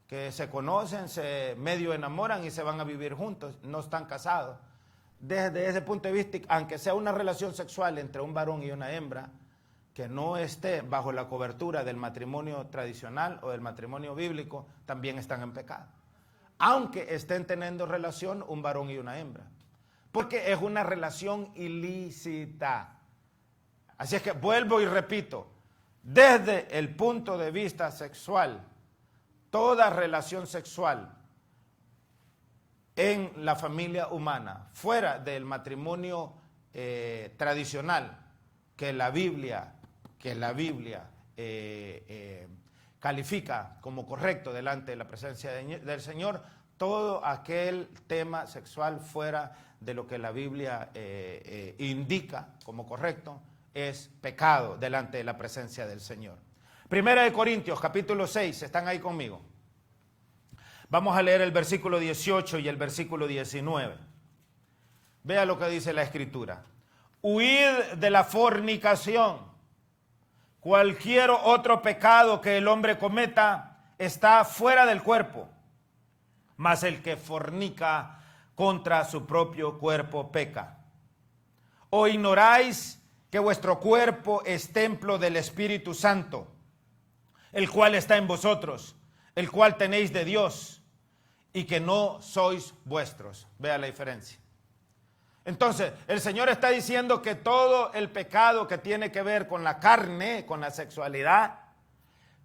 que se conocen, se medio enamoran y se van a vivir juntos, no están casados. Desde ese punto de vista, aunque sea una relación sexual entre un varón y una hembra, que no esté bajo la cobertura del matrimonio tradicional o del matrimonio bíblico, también están en pecado. Aunque estén teniendo relación un varón y una hembra. Porque es una relación ilícita. Así es que vuelvo y repito, desde el punto de vista sexual, toda relación sexual en la familia humana, fuera del matrimonio tradicional que la Biblia califica como correcto delante de la presencia del Señor, todo aquel tema sexual fuera de lo que la Biblia indica como correcto es pecado delante de la presencia del Señor. Primera de Corintios, capítulo 6, ¿están ahí conmigo? Vamos a leer el versículo 18 y el versículo 19. Vea lo que dice la Escritura. Huid de la fornicación. Cualquier otro pecado que el hombre cometa está fuera del cuerpo, mas el que fornica contra su propio cuerpo peca. ¿O ignoráis que vuestro cuerpo es templo del Espíritu Santo, el cual está en vosotros, el cual tenéis de Dios, y que no sois vuestros? Vea la diferencia. Entonces, el Señor está diciendo que todo el pecado que tiene que ver con la carne, con la sexualidad,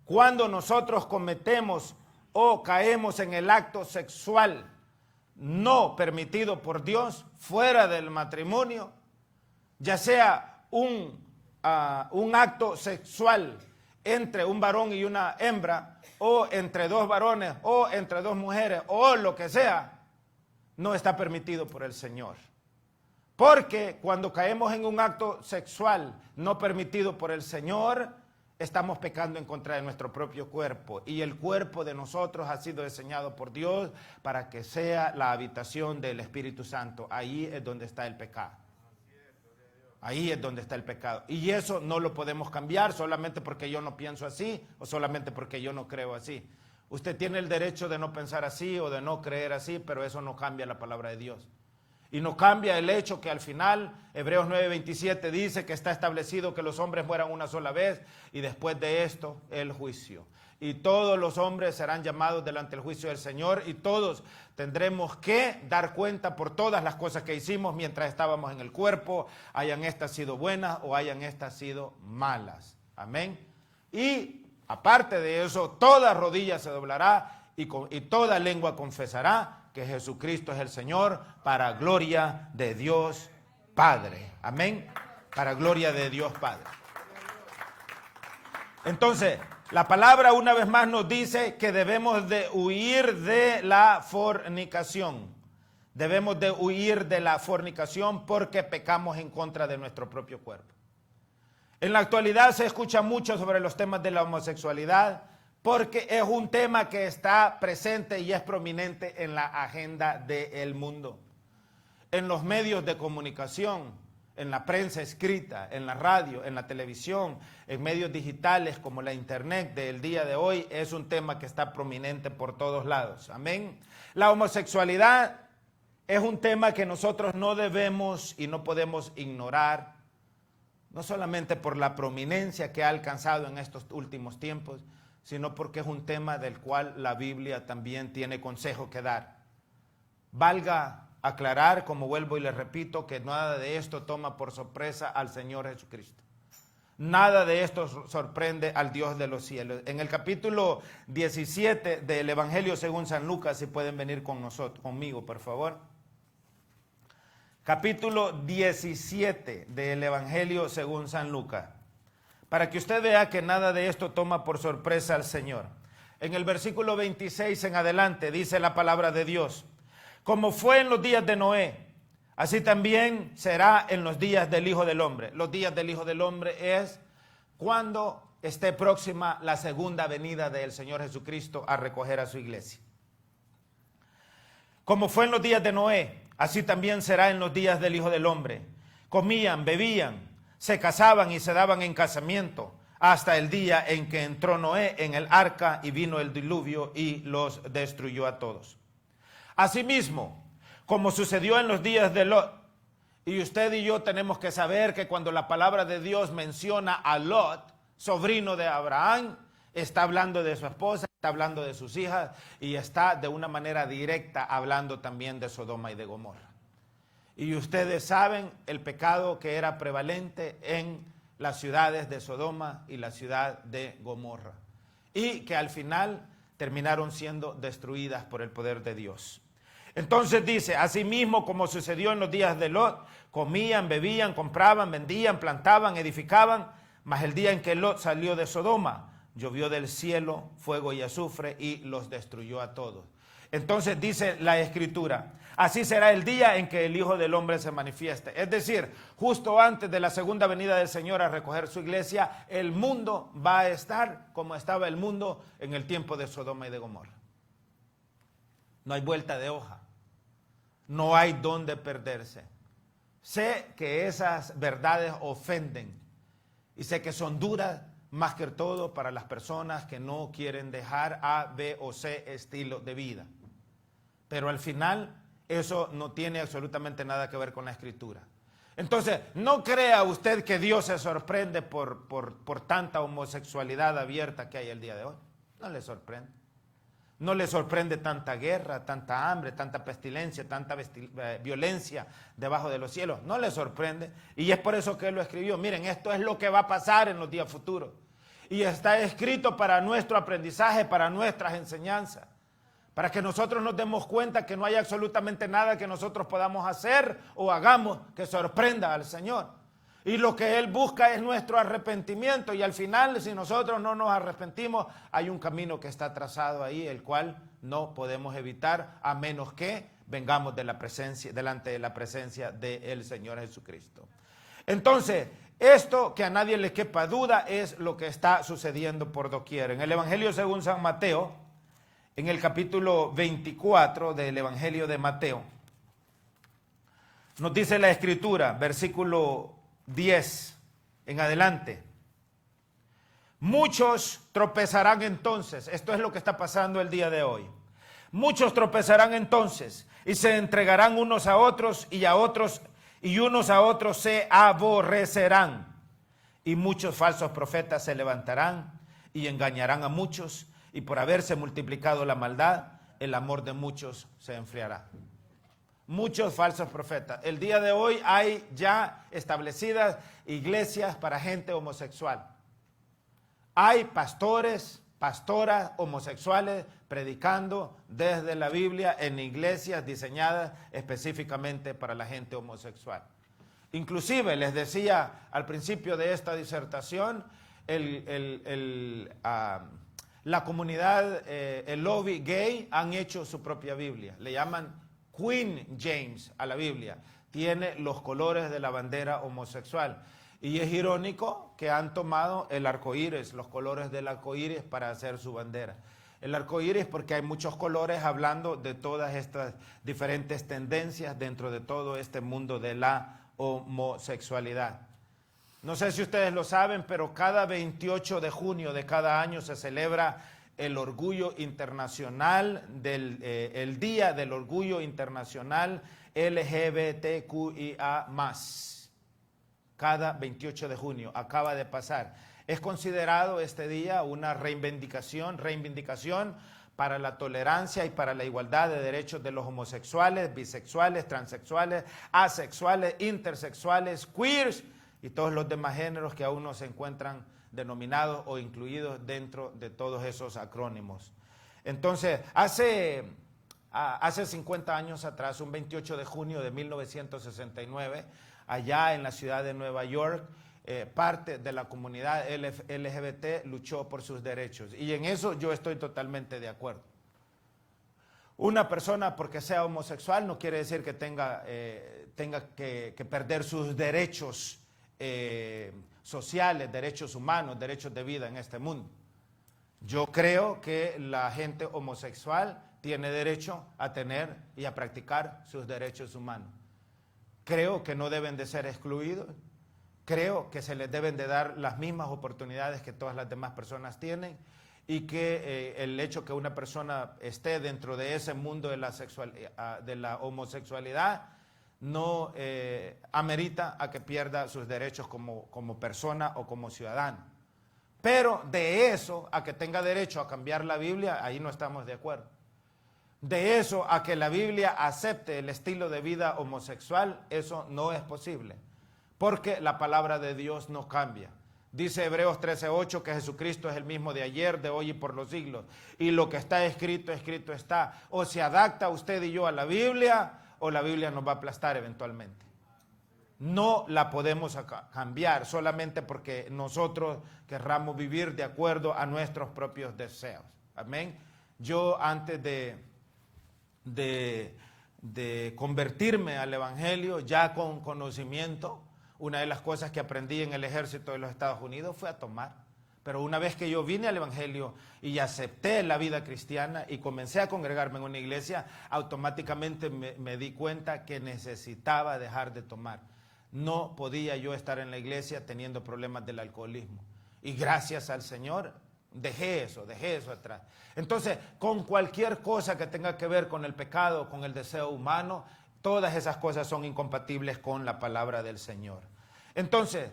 cuando nosotros cometemos o caemos en el acto sexual no permitido por Dios, fuera del matrimonio, ya sea un acto sexual entre un varón y una hembra, o entre dos varones, o entre dos mujeres, o lo que sea, no está permitido por el Señor. Porque cuando caemos en un acto sexual no permitido por el Señor, estamos pecando en contra de nuestro propio cuerpo. Y el cuerpo de nosotros ha sido diseñado por Dios para que sea la habitación del Espíritu Santo. Ahí es donde está el pecado. Ahí es donde está el pecado. Y eso no lo podemos cambiar solamente porque yo no pienso así o solamente porque yo no creo así. Usted tiene el derecho de no pensar así o de no creer así, pero eso no cambia la palabra de Dios. Y no cambia el hecho que al final, Hebreos 9:27 dice que está establecido que los hombres mueran una sola vez y después de esto el juicio. Y todos los hombres serán llamados delante del juicio del Señor y todos tendremos que dar cuenta por todas las cosas que hicimos mientras estábamos en el cuerpo, hayan estas sido buenas o hayan estas sido malas. Amén. Y aparte de eso, toda rodilla se doblará y toda lengua confesará que Jesucristo es el Señor, para gloria de Dios Padre. Amén. Para gloria de Dios Padre. Entonces, la palabra una vez más nos dice que debemos de huir de la fornicación. Debemos de huir de la fornicación porque pecamos en contra de nuestro propio cuerpo. En la actualidad se escucha mucho sobre los temas de la homosexualidad, porque es un tema que está presente y es prominente en la agenda del mundo. En los medios de comunicación, en la prensa escrita, en la radio, en la televisión, en medios digitales como la internet del día de hoy, es un tema que está prominente por todos lados. Amén. La homosexualidad es un tema que nosotros no debemos y no podemos ignorar, no solamente por la prominencia que ha alcanzado en estos últimos tiempos, sino porque es un tema del cual la Biblia también tiene consejo que dar. Valga aclarar, como vuelvo y le repito, que nada de esto toma por sorpresa al Señor Jesucristo. Nada de esto sorprende al Dios de los cielos. En el capítulo 17 del Evangelio según San Lucas, si pueden venir conmigo, por favor. Capítulo 17 del Evangelio según San Lucas. Para que usted vea que nada de esto toma por sorpresa al Señor. En el versículo 26 en adelante dice la palabra de Dios: como fue en los días de Noé, así también será en los días del Hijo del Hombre. Los días del Hijo del Hombre es cuando esté próxima la segunda venida del Señor Jesucristo a recoger a su iglesia. Como fue en los días de Noé, así también será en los días del Hijo del Hombre. Comían, bebían, se casaban y se daban en casamiento hasta el día en que entró Noé en el arca y vino el diluvio y los destruyó a todos. Asimismo, como sucedió en los días de Lot, y usted y yo tenemos que saber que cuando la palabra de Dios menciona a Lot, sobrino de Abraham, está hablando de su esposa, está hablando de sus hijas y está de una manera directa hablando también de Sodoma y de Gomorra. Y ustedes saben el pecado que era prevalente en las ciudades de Sodoma y la ciudad de Gomorra, y que al final terminaron siendo destruidas por el poder de Dios. Entonces dice, asimismo como sucedió en los días de Lot, comían, bebían, compraban, vendían, plantaban, edificaban, mas el día en que Lot salió de Sodoma, llovió del cielo fuego y azufre y los destruyó a todos. Entonces dice la Escritura, así será el día en que el Hijo del Hombre se manifieste. Es decir, justo antes de la segunda venida del Señor a recoger su iglesia, el mundo va a estar como estaba el mundo en el tiempo de Sodoma y de Gomorra. No hay vuelta de hoja, no hay dónde perderse. Sé que esas verdades ofenden y sé que son duras más que todo para las personas que no quieren dejar A, B o C estilo de vida. Pero al final eso no tiene absolutamente nada que ver con la Escritura. Entonces, no crea usted que Dios se sorprende por tanta homosexualidad abierta que hay el día de hoy. No le sorprende. No le sorprende tanta guerra, tanta hambre, tanta pestilencia, tanta violencia debajo de los cielos. No le sorprende. Y es por eso que él lo escribió. Miren, esto es lo que va a pasar en los días futuros. Y está escrito para nuestro aprendizaje, para nuestras enseñanzas. Para que nosotros nos demos cuenta que no hay absolutamente nada que nosotros podamos hacer o hagamos que sorprenda al Señor. Y lo que Él busca es nuestro arrepentimiento. Y al final, si nosotros no nos arrepentimos, hay un camino que está trazado ahí, el cual no podemos evitar a menos que vengamos delante de la presencia del Señor Jesucristo. Entonces, esto que a nadie le quepa duda es lo que está sucediendo por doquier. En el Evangelio según San Mateo, en el capítulo 24 del Evangelio de Mateo, nos dice la Escritura, versículo 10 en adelante. Muchos tropezarán entonces, esto es lo que está pasando el día de hoy. Muchos tropezarán entonces y se entregarán unos a otros y unos a otros se aborrecerán. Y muchos falsos profetas se levantarán y engañarán a muchos, y por haberse multiplicado la maldad, el amor de muchos se enfriará. Muchos falsos profetas. El día de hoy hay ya establecidas iglesias para gente homosexual. Hay pastores, pastoras homosexuales predicando desde la Biblia en iglesias diseñadas específicamente para la gente homosexual. Inclusive les decía al principio de esta disertación, la comunidad, el lobby gay han hecho su propia Biblia. Le llaman Queen James a la Biblia. Tiene los colores de la bandera homosexual. Y es irónico que han tomado el arco iris, los colores del arco iris para hacer su bandera. El arco iris porque hay muchos colores hablando de todas estas diferentes tendencias dentro de todo este mundo de la homosexualidad. No sé si ustedes lo saben, pero cada 28 de junio de cada año se celebra el orgullo internacional, el Día del Orgullo Internacional LGBTQIA+. Cada 28 de junio, acaba de pasar. Es considerado este día una reivindicación para la tolerancia y para la igualdad de derechos de los homosexuales, bisexuales, transexuales, asexuales, intersexuales, queers y todos los demás géneros que aún no se encuentran denominados o incluidos dentro de todos esos acrónimos. Entonces, hace 50 años atrás, un 28 de junio de 1969, allá en la ciudad de Nueva York, parte de la comunidad LGBT luchó por sus derechos. Y en eso yo estoy totalmente de acuerdo. Una persona porque sea homosexual no quiere decir que tenga que perder sus derechos sociales, derechos humanos, derechos de vida en este mundo. Yo creo que la gente homosexual tiene derecho a tener y a practicar sus derechos humanos. Creo que no deben de ser excluidos. Creo que se les deben de dar las mismas oportunidades que todas las demás personas tienen y que el hecho que una persona esté dentro de ese mundo de la homosexualidad no amerita a que pierda sus derechos como persona o como ciudadano. Pero de eso a que tenga derecho a cambiar la Biblia, ahí no estamos de acuerdo. De eso a que la Biblia acepte el estilo de vida homosexual, eso no es posible. porque la palabra de Dios no cambia. Dice Hebreos 13:8 que Jesucristo es el mismo de ayer, de hoy y por los siglos. Y lo que está escrito, escrito está. O se adapta usted y yo a la Biblia, o la Biblia nos va a aplastar eventualmente. No la podemos cambiar solamente porque nosotros querramos vivir de acuerdo a nuestros propios deseos. Amén. Yo antes de convertirme al Evangelio, ya con conocimiento, una de las cosas que aprendí en el ejército de los Estados Unidos fue a tomar. Pero una vez que yo vine al Evangelio y acepté la vida cristiana y comencé a congregarme en una iglesia, automáticamente me di cuenta que necesitaba dejar de tomar. No podía yo estar en la iglesia teniendo problemas del alcoholismo. Y gracias al Señor dejé eso atrás. Entonces, con cualquier cosa que tenga que ver con el pecado, con el deseo humano, todas esas cosas son incompatibles con la palabra del Señor. Entonces,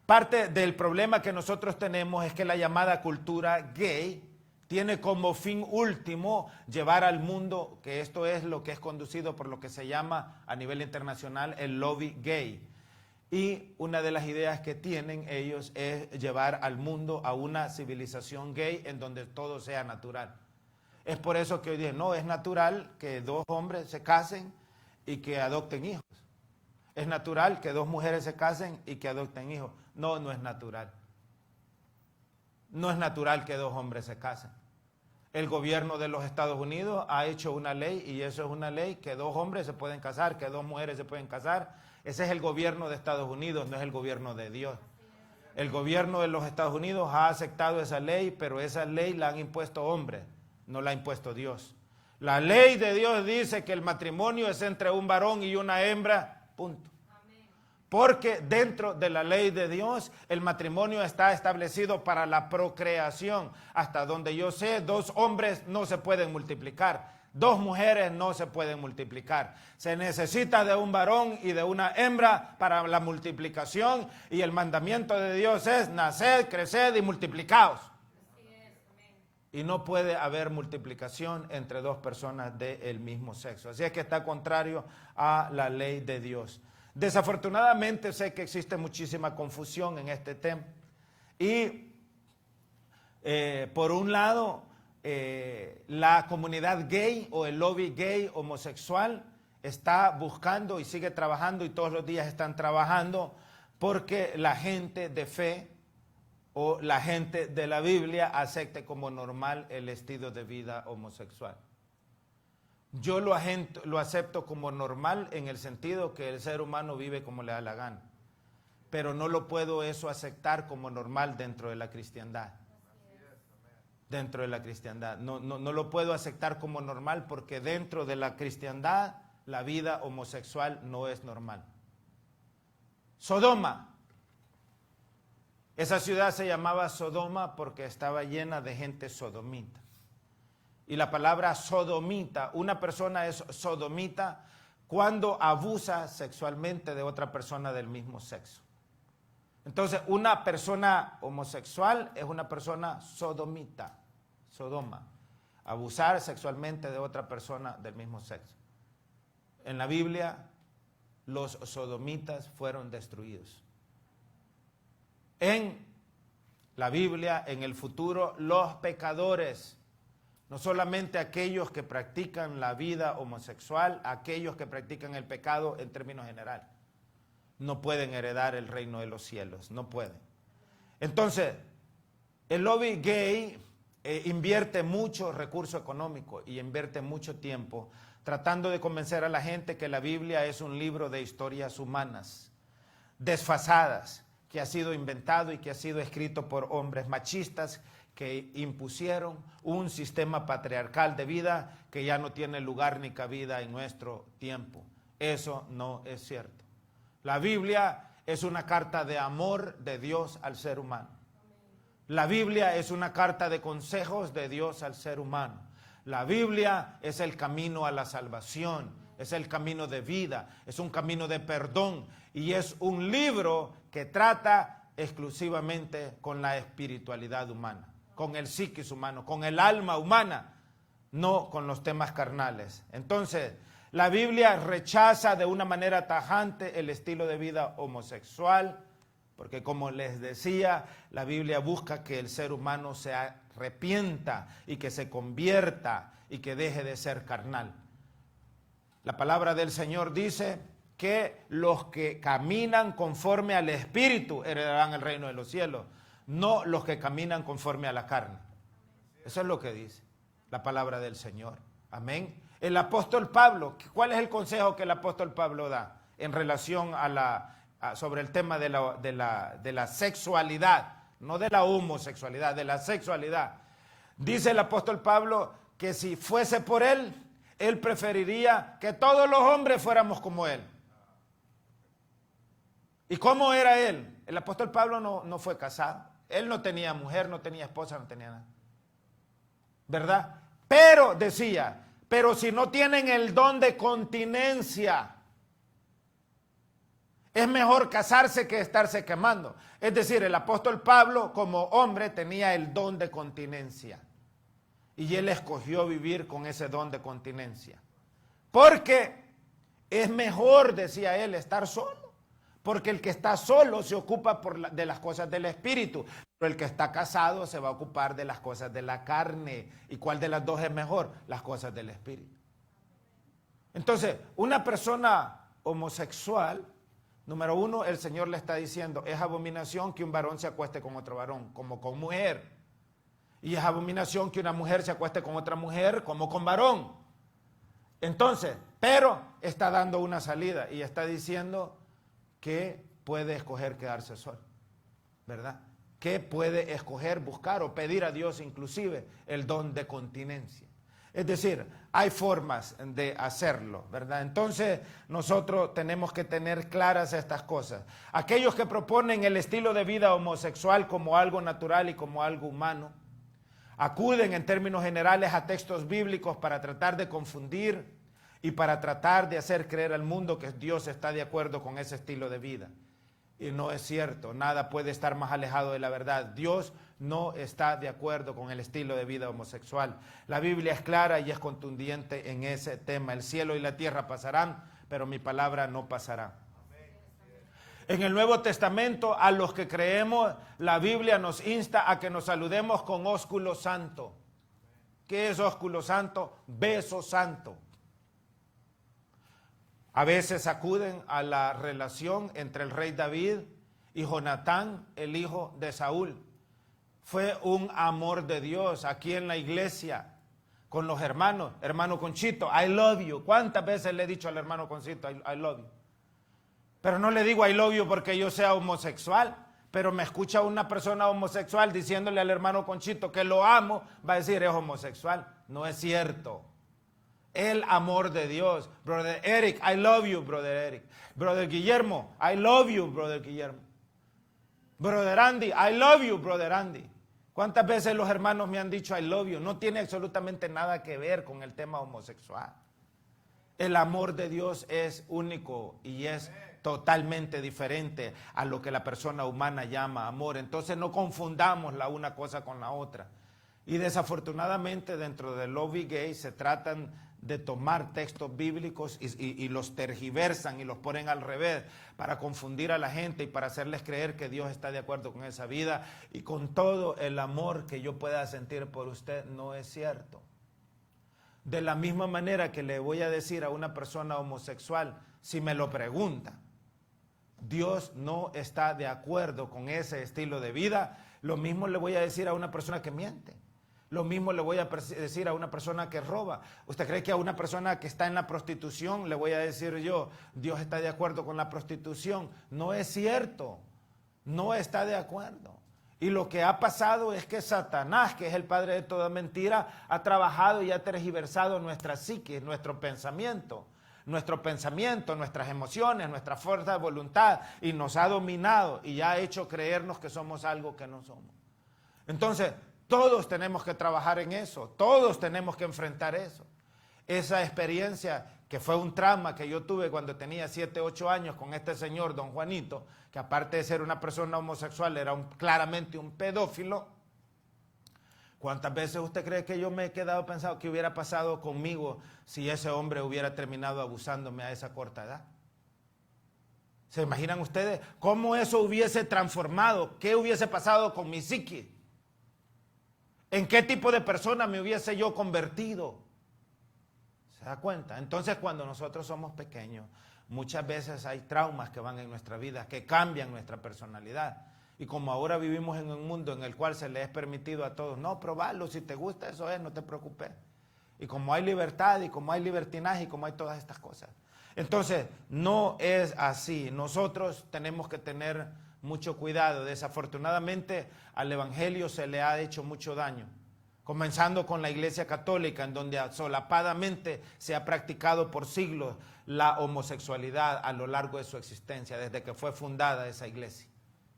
parte del problema que nosotros tenemos es que la llamada cultura gay tiene como fin último llevar al mundo, que esto es lo que es conducido por lo que se llama a nivel internacional el lobby gay. Y una de las ideas que tienen ellos es llevar al mundo a una civilización gay en donde todo sea natural. Es por eso que hoy dicen, no, es natural que dos hombres se casen y que adopten hijos. Es natural que dos mujeres se casen y que adopten hijos. No, no es natural. No es natural que dos hombres se casen. El gobierno de los Estados Unidos ha hecho una ley y eso es una ley que dos hombres se pueden casar, que dos mujeres se pueden casar. Ese es el gobierno de Estados Unidos, no es el gobierno de Dios. El gobierno de los Estados Unidos ha aceptado esa ley, pero esa ley la han impuesto hombres, no la ha impuesto Dios. La ley de Dios dice que el matrimonio es entre un varón y una hembra, punto. Porque dentro de la ley de Dios, el matrimonio está establecido para la procreación. Hasta donde yo sé, dos hombres no se pueden multiplicar. Dos mujeres no se pueden multiplicar. Se necesita de un varón y de una hembra para la multiplicación. Y el mandamiento de Dios es naced, creced y multiplicaos. Y no puede haber multiplicación entre dos personas del mismo sexo. Así es que está contrario a la ley de Dios. Desafortunadamente sé que existe muchísima confusión en este tema. Y por un lado, la comunidad gay o el lobby gay homosexual está buscando y sigue trabajando y todos los días están trabajando porque la gente de fe o la gente de la Biblia acepte como normal el estilo de vida homosexual. Yo lo acepto como normal en el sentido que el ser humano vive como le da la gana, pero no lo puedo eso aceptar como normal dentro de la cristiandad. Dentro de la cristiandad. No lo puedo aceptar como normal porque dentro de la cristiandad la vida homosexual no es normal. Sodoma. Esa ciudad se llamaba Sodoma porque estaba llena de gente sodomita. Y la palabra sodomita, una persona es sodomita cuando abusa sexualmente de otra persona del mismo sexo. Entonces, una persona homosexual es una persona sodomita, sodoma, abusar sexualmente de otra persona del mismo sexo. En la Biblia, los sodomitas fueron destruidos. En la Biblia, en el futuro, los pecadores, no solamente aquellos que practican la vida homosexual, aquellos que practican el pecado en términos generales, no pueden heredar el reino de los cielos, no pueden. Entonces, el lobby gay invierte mucho recurso económico y invierte mucho tiempo tratando de convencer a la gente que la Biblia es un libro de historias humanas, desfasadas, que ha sido inventado y que ha sido escrito por hombres machistas que impusieron un sistema patriarcal de vida que ya no tiene lugar ni cabida en nuestro tiempo. Eso no es cierto. La Biblia es una carta de amor de Dios al ser humano. La Biblia es una carta de consejos de Dios al ser humano. La Biblia es el camino a la salvación, es el camino de vida, es un camino de perdón y es un libro que trata exclusivamente con la espiritualidad humana, con el psiquis humano, con el alma humana, no con los temas carnales. Entonces, La Biblia rechaza de una manera tajante el estilo de vida homosexual, porque como les decía, la Biblia busca que el ser humano se arrepienta y que se convierta y que deje de ser carnal. La palabra del Señor dice que los que caminan conforme al Espíritu heredarán el reino de los cielos, no los que caminan conforme a la carne. Eso es lo que dice la palabra del Señor. Amén. El apóstol Pablo, ¿cuál es el consejo que el apóstol Pablo da en relación sobre el tema de la sexualidad? No de la homosexualidad, de la sexualidad. Dice el apóstol Pablo que si fuese por él preferiría que todos los hombres fuéramos como él. ¿Y cómo era él? El apóstol Pablo no fue casado. Él no tenía mujer, no tenía esposa, no tenía nada. ¿Verdad? Pero decía, pero si no tienen el don de continencia, es mejor casarse que estarse quemando. Es decir, el apóstol Pablo como hombre tenía el don de continencia. Y él escogió vivir con ese don de continencia. Porque es mejor, decía él, estar solo. Porque el que está solo se ocupa de las cosas del espíritu. Pero el que está casado se va a ocupar de las cosas de la carne. ¿Y cuál de las dos es mejor? Las cosas del espíritu. Entonces, una persona homosexual, número uno, el Señor le está diciendo, es abominación que un varón se acueste con otro varón, como con mujer. Y es abominación que una mujer se acueste con otra mujer, como con varón. Entonces, pero está dando una salida y está diciendo que puede escoger quedarse solo, ¿verdad? Que puede escoger, buscar o pedir a Dios inclusive el don de continencia. Es decir, hay formas de hacerlo, ¿verdad? Entonces nosotros tenemos que tener claras estas cosas. Aquellos que proponen el estilo de vida homosexual como algo natural y como algo humano, acuden en términos generales a textos bíblicos para tratar de confundir y para tratar de hacer creer al mundo que Dios está de acuerdo con ese estilo de vida. Y no es cierto, nada puede estar más alejado de la verdad. Dios no está de acuerdo con el estilo de vida homosexual. La Biblia es clara y es contundente en ese tema. El cielo y la tierra pasarán, pero mi palabra no pasará. En el Nuevo Testamento, a los que creemos, la Biblia nos insta a que nos saludemos con ósculo santo. ¿Qué es ósculo santo? Beso santo. A veces acuden a la relación entre el rey David y Jonatán, el hijo de Saúl. Fue un amor de Dios aquí en la iglesia, con los hermanos. Hermano Conchito, I love you. ¿Cuántas veces le he dicho al hermano Conchito, I love you? Pero no le digo I love you porque yo sea homosexual. Pero me escucha una persona homosexual diciéndole al hermano Conchito que lo amo, va a decir es homosexual. No es cierto. El amor de Dios. Brother Eric, I love you, brother Eric. Brother Guillermo, I love you, brother Guillermo. Brother Andy, I love you, brother Andy. ¿Cuántas veces los hermanos me han dicho I love you? No tiene absolutamente nada que ver con el tema homosexual. El amor de Dios es único y es totalmente diferente a lo que la persona humana llama amor. Entonces no confundamos la una cosa con la otra. Y desafortunadamente dentro del lobby gay se tratan de tomar textos bíblicos y los tergiversan y los ponen al revés para confundir a la gente y para hacerles creer que Dios está de acuerdo con esa vida y con todo el amor que yo pueda sentir por usted. No es cierto. De la misma manera que le voy a decir a una persona homosexual, si me lo pregunta, Dios no está de acuerdo con ese estilo de vida, lo mismo le voy a decir a una persona que miente. Lo mismo le voy a decir a una persona que roba. ¿Usted cree que a una persona que está en la prostitución le voy a decir yo, Dios está de acuerdo con la prostitución? No es cierto. No está de acuerdo. Y lo que ha pasado es que Satanás, que es el padre de toda mentira, ha trabajado y ha tergiversado nuestra psique, nuestras emociones, nuestra fuerza de voluntad y nos ha dominado y ha hecho creernos que somos algo que no somos. Entonces, todos tenemos que trabajar en eso, todos tenemos que enfrentar eso. Esa experiencia que fue un trauma que yo tuve cuando tenía 7, 8 años con este señor, don Juanito, que aparte de ser una persona homosexual era claramente un pedófilo. ¿Cuántas veces usted cree que yo me he quedado pensando qué hubiera pasado conmigo si ese hombre hubiera terminado abusándome a esa corta edad? ¿Se imaginan ustedes cómo eso hubiese transformado? ¿Qué hubiese pasado con mi psique? ¿En qué tipo de persona me hubiese yo convertido? ¿Se da cuenta? Entonces, cuando nosotros somos pequeños, muchas veces hay traumas que van en nuestra vida, que cambian nuestra personalidad. Y como ahora vivimos en un mundo en el cual se le es permitido a todos, no, probarlo, si te gusta eso es, no te preocupes. Y como hay libertad, y como hay libertinaje, y como hay todas estas cosas. Entonces, no es así. Nosotros tenemos que tener mucho cuidado. Desafortunadamente, al evangelio se le ha hecho mucho daño. Comenzando con la Iglesia Católica, en donde solapadamente se ha practicado por siglos la homosexualidad a lo largo de su existencia, desde que fue fundada esa iglesia.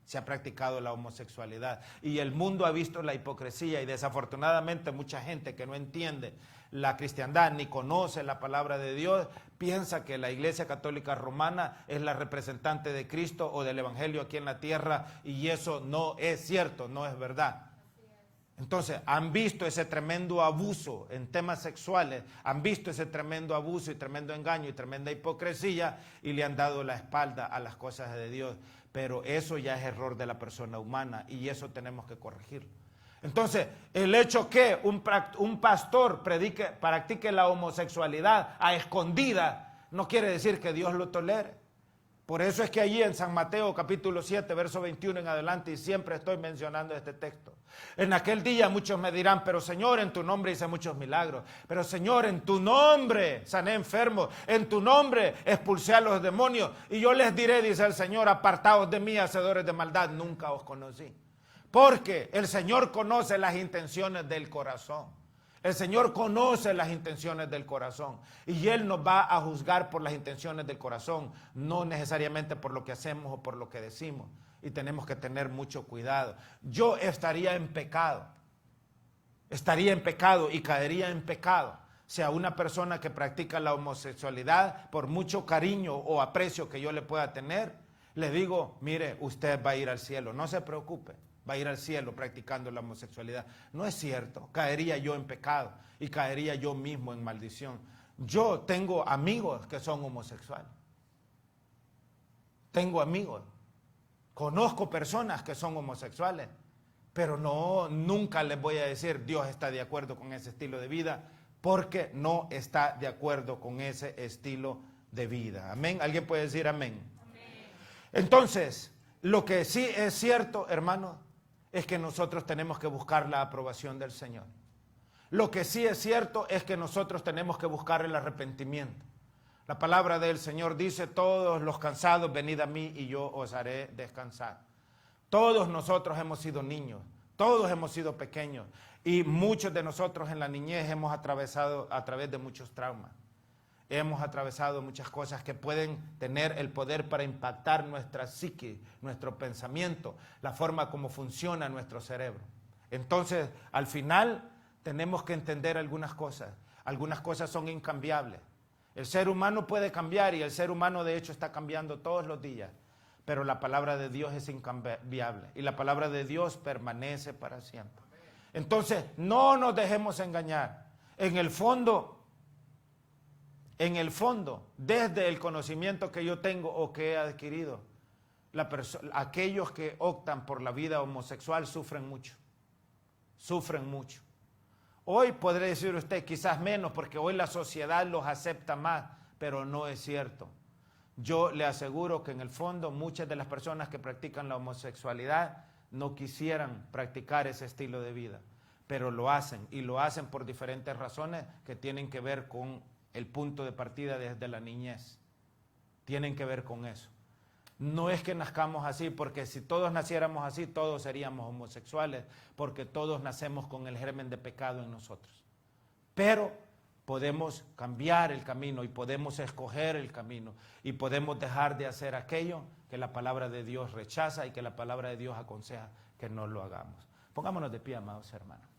Se ha practicado la homosexualidad y el mundo ha visto la hipocresía y desafortunadamente mucha gente que no entiende la cristiandad ni conoce la palabra de Dios piensa que la Iglesia Católica Romana es la representante de Cristo o del Evangelio aquí en la tierra y eso no es cierto, no es verdad. Entonces, han visto ese tremendo abuso en temas sexuales, han visto ese tremendo abuso y tremendo engaño y tremenda hipocresía y le han dado la espalda a las cosas de Dios. Pero eso ya es error de la persona humana y eso tenemos que corregirlo. Entonces, el hecho que un pastor practique la homosexualidad a escondida no quiere decir que Dios lo tolere. Por eso es que allí en San Mateo capítulo 7, verso 21 en adelante, y siempre estoy mencionando este texto. En aquel día muchos me dirán, pero Señor, en tu nombre hice muchos milagros. Pero Señor, en tu nombre sané enfermos, en tu nombre expulsé a los demonios. Y yo les diré, dice el Señor, apartaos de mí, hacedores de maldad, nunca os conocí. Porque el Señor conoce las intenciones del corazón. El Señor conoce las intenciones del corazón y Él nos va a juzgar por las intenciones del corazón, no necesariamente por lo que hacemos o por lo que decimos. Y tenemos que tener mucho cuidado. Yo estaría en pecado y caería en pecado. Sea una persona que practica la homosexualidad, por mucho cariño o aprecio que yo le pueda tener, le digo, mire, usted va a ir al cielo, no se preocupe. Va a ir al cielo practicando la homosexualidad. No es cierto, caería yo en pecado y caería yo mismo en maldición. Yo tengo amigos que son homosexuales. Tengo amigos. Conozco personas que son homosexuales, pero nunca les voy a decir Dios está de acuerdo con ese estilo de vida, porque no está de acuerdo con ese estilo de vida. Amén. ¿Alguien puede decir amén? Amén. Entonces, lo que sí es cierto, hermano, es que nosotros tenemos que buscar la aprobación del Señor. Lo que sí es cierto es que nosotros tenemos que buscar el arrepentimiento. La palabra del Señor dice, todos los cansados, venid a mí y yo os haré descansar. Todos nosotros hemos sido niños, todos hemos sido pequeños y muchos de nosotros en la niñez hemos atravesado a través de muchos traumas. Hemos atravesado muchas cosas que pueden tener el poder para impactar nuestra psique, nuestro pensamiento, la forma como funciona nuestro cerebro. Entonces, al final, tenemos que entender algunas cosas. Algunas cosas son incambiables. El ser humano puede cambiar y el ser humano de hecho está cambiando todos los días. Pero la palabra de Dios es incambiable y la palabra de Dios permanece para siempre. Entonces, no nos dejemos engañar. En el fondo, desde el conocimiento que yo tengo o que he adquirido, aquellos que optan por la vida homosexual sufren mucho. Sufren mucho. Hoy podré decir usted quizás menos porque hoy la sociedad los acepta más, pero no es cierto. Yo le aseguro que en el fondo muchas de las personas que practican la homosexualidad no quisieran practicar ese estilo de vida, pero lo hacen y lo hacen por diferentes razones que tienen que ver con el punto de partida desde la niñez. Tienen que ver con eso. No es que nazcamos así, porque si todos naciéramos así, todos seríamos homosexuales, porque todos nacemos con el germen de pecado en nosotros. Pero podemos cambiar el camino y podemos escoger el camino y podemos dejar de hacer aquello que la palabra de Dios rechaza y que la palabra de Dios aconseja que no lo hagamos. Pongámonos de pie, amados hermanos.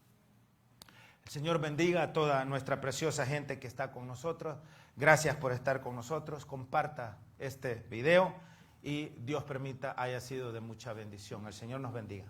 El Señor bendiga a toda nuestra preciosa gente que está con nosotros. Gracias por estar con nosotros. Comparta este video y Dios permita haya sido de mucha bendición. El Señor nos bendiga.